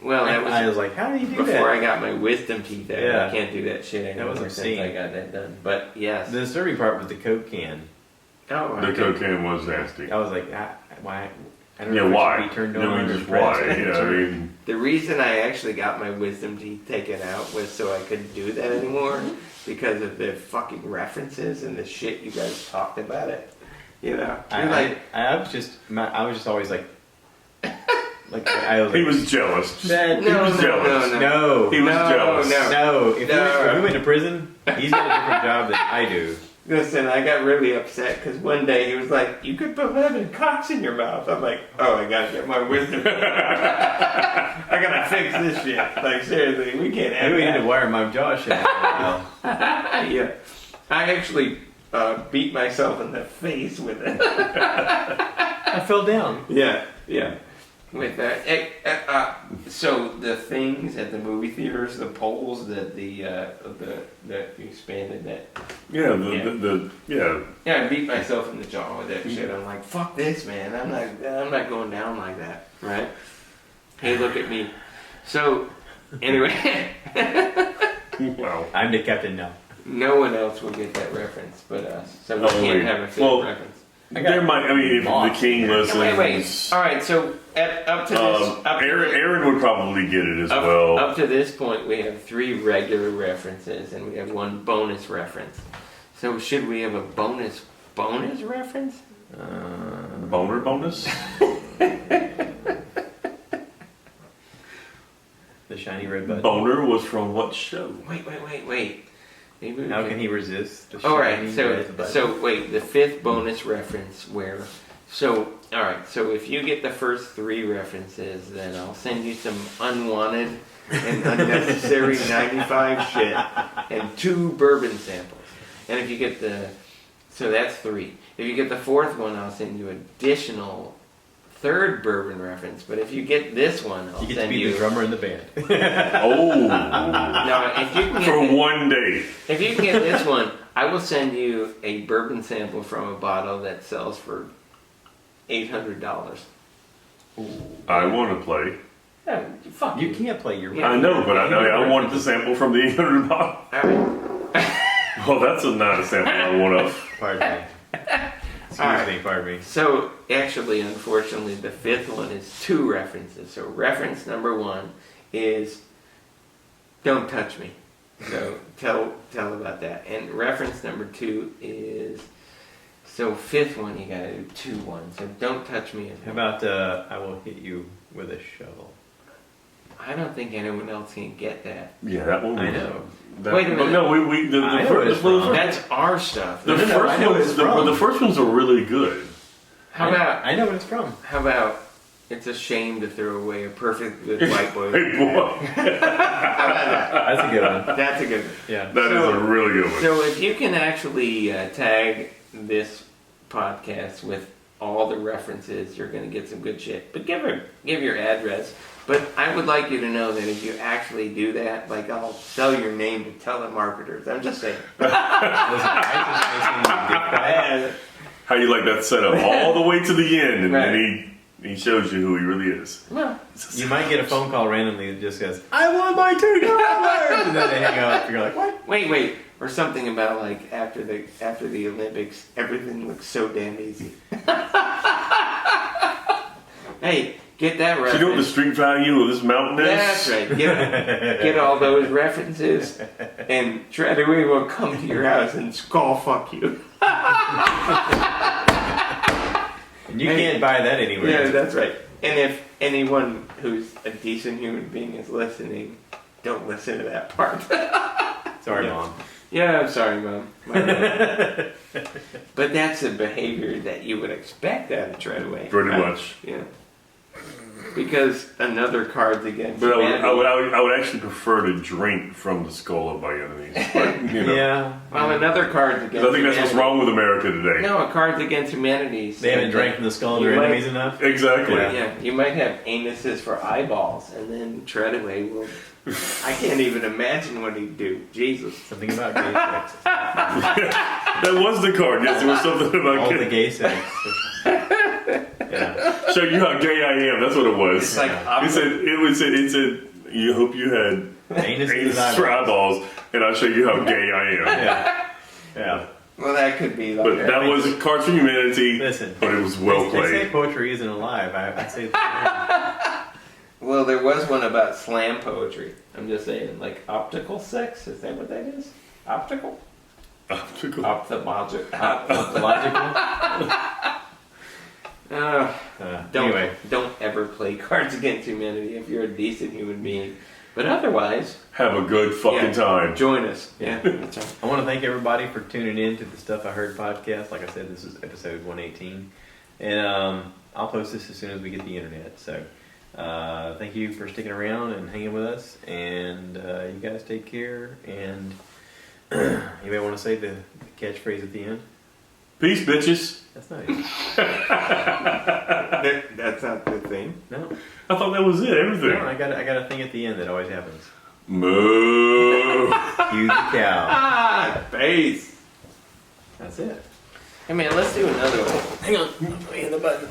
Well, that was I was like, how do you do that? before I got my wisdom teeth out. Yeah. I can't do that shit anymore was since obscene. I got that done. But yes. The disturbing part was the Coke can. Oh, The okay. cocaine was nasty. I was like, why? I don't Yeah, know if it why? should be turned I on mean, or just pressed. why? Yeah, I mean, The reason I actually got my wisdom teeth taken out was so I couldn't do that anymore because of the fucking references and the shit you guys talked about it. You know, I was just always like I was. he like, was jealous. That- He was jealous. No, He was jealous. no. If No. we went to prison, he's got a different job than I do. Listen, I got really upset because one day he was like, "You could put 11 cocks in your mouth." I'm like, "Oh, I gotta get my wisdom. I gotta fix this shit. Like seriously, we can't have Maybe we need to that." wire my jaw shut. Yeah, I actually beat myself in the face with it. I fell down. Yeah. With that, so the things at the movie theaters, the poles that the expanded that. Yeah, Yeah, I beat myself in the jaw with that shit. I'm like, fuck this, man. I'm not going down like that, right? Hey, look at me. So, anyway, Wow. I'm the captain now. no one else will get that reference but us. So we can't have a fifth reference. There might. I mean, if the king listens. Wait. All right. So up to this, Aaron would probably get it as well. Up to this point, we have 3 regular references and we have 1 bonus reference. So should we have a bonus reference? Boner bonus. The shiny red button. Boner was from what show? Wait. Maybe we How can he resist the All shiny right. red button? So wait. The 5th bonus reference where. So all right. So if you get the first 3 references, then I'll send you some unwanted and unnecessary 95 shit and 2 bourbon samples. And if you get so that's 3. If you get the 4th one, I'll send you additional 3rd bourbon reference. But if you get this one, I'll you get to send be you. the drummer in the band. Oh, No, if you can get for one day. If you can get this one, I will send you a bourbon sample from a bottle that sells for $800. I want to play. Yeah, fuck You can't play your. Yeah. I know, but I wanted the sample from the 800 bottle. All right. Well, that's not a sample I want of. Pardon me. Excuse me. Pardon me. So actually, unfortunately, the 5th one is 2 references. So reference number 1 is "Don't touch me." So tell about that. And reference number 2 is so 5th one you gotta do 2-1. So "Don't touch me." How about I will hit you with a shovel? I don't think anyone else can get that. Yeah, that one. I know. Wait a minute. But no, I know what it's from. That's our stuff. The No, I know what it's from. the first ones are really good. How about I know what it's from. How about "It's a shame to throw away a perfect good white boy"? Hey, boy, How about that? That's a good one. That's a good one. Yeah. that is a really good one. So if you can actually tag this podcast with all the references, you're going to get some good shit. But give your address. But I would like you to know that if you actually do that, like I'll sell your name to telemarketers. I'm just saying. How you like that setup all the way to the end, and Right. then he shows you who he really is. Well, You might get a phone call randomly that just goes, "I want my $2," and then they hang up. And you're like, "What?" wait. Or something about like after the Olympics, everything looks so damn easy. Hey, get that reference. So you know what the street value of this mountain is? That's right. Get all those references, and Treadaway will come to your house and skull fuck you. And you can't buy that anywhere. Yeah, that's right. And anyone who's a decent human being is listening, don't listen to that part. Sorry, Yeah. Mom. Yeah, I'm sorry, Mom. My bad. But that's a behavior that you would expect out of Treadaway. Pretty right? much. Yeah. Because another Cards Against But Humanity. I would actually prefer to drink from the skull of my enemies. But, you know. Yeah. Well, another Cards Against I think that's what's Humanity. wrong with America today. No, a Cards Against Humanity. They haven't drank from the skull of You their might- enemies enough. Exactly. Yeah. Yeah, you might have anuses for eyeballs, and then Treadaway will. I can't even imagine what he'd do. Jesus. Something about gay sex. That was the card. Yes, there was something about All the gay. gay sex. Yeah. Show you how gay I am. That's what it was. It's like It said, you hope you had Anus anus for eyeballs, and I'll show you how gay I am. Yeah. Yeah. Well, that could be like. But that was Cards for Humanity. Listen. But it was well They say played. poetry isn't alive. I say that. Well, there was one about slam poetry. I'm just saying, like optical sex. Is that what that is? Optical? Ophthalmological. Logical. Anyway. Don't ever play Cards Against Humanity if you're a decent human being. But otherwise, Have a good fucking Yeah. time. join us. Yeah, that's right. I want to thank everybody for tuning in to the Stuff I Heard podcast. Like I said, this is episode 118. And I'll post this as soon as we get the internet. So thank you for sticking around and hanging with us. And you guys take care. And anybody want to say the catchphrase at the end? Peace, bitches. That's not it. That's not the thing. No. I thought that was it. Everything. No, I got a thing at the end that always happens. Moo. Cue the cow. Ah, face. That's it. Hey man, let's do another one. Hang on. Let me hit the button.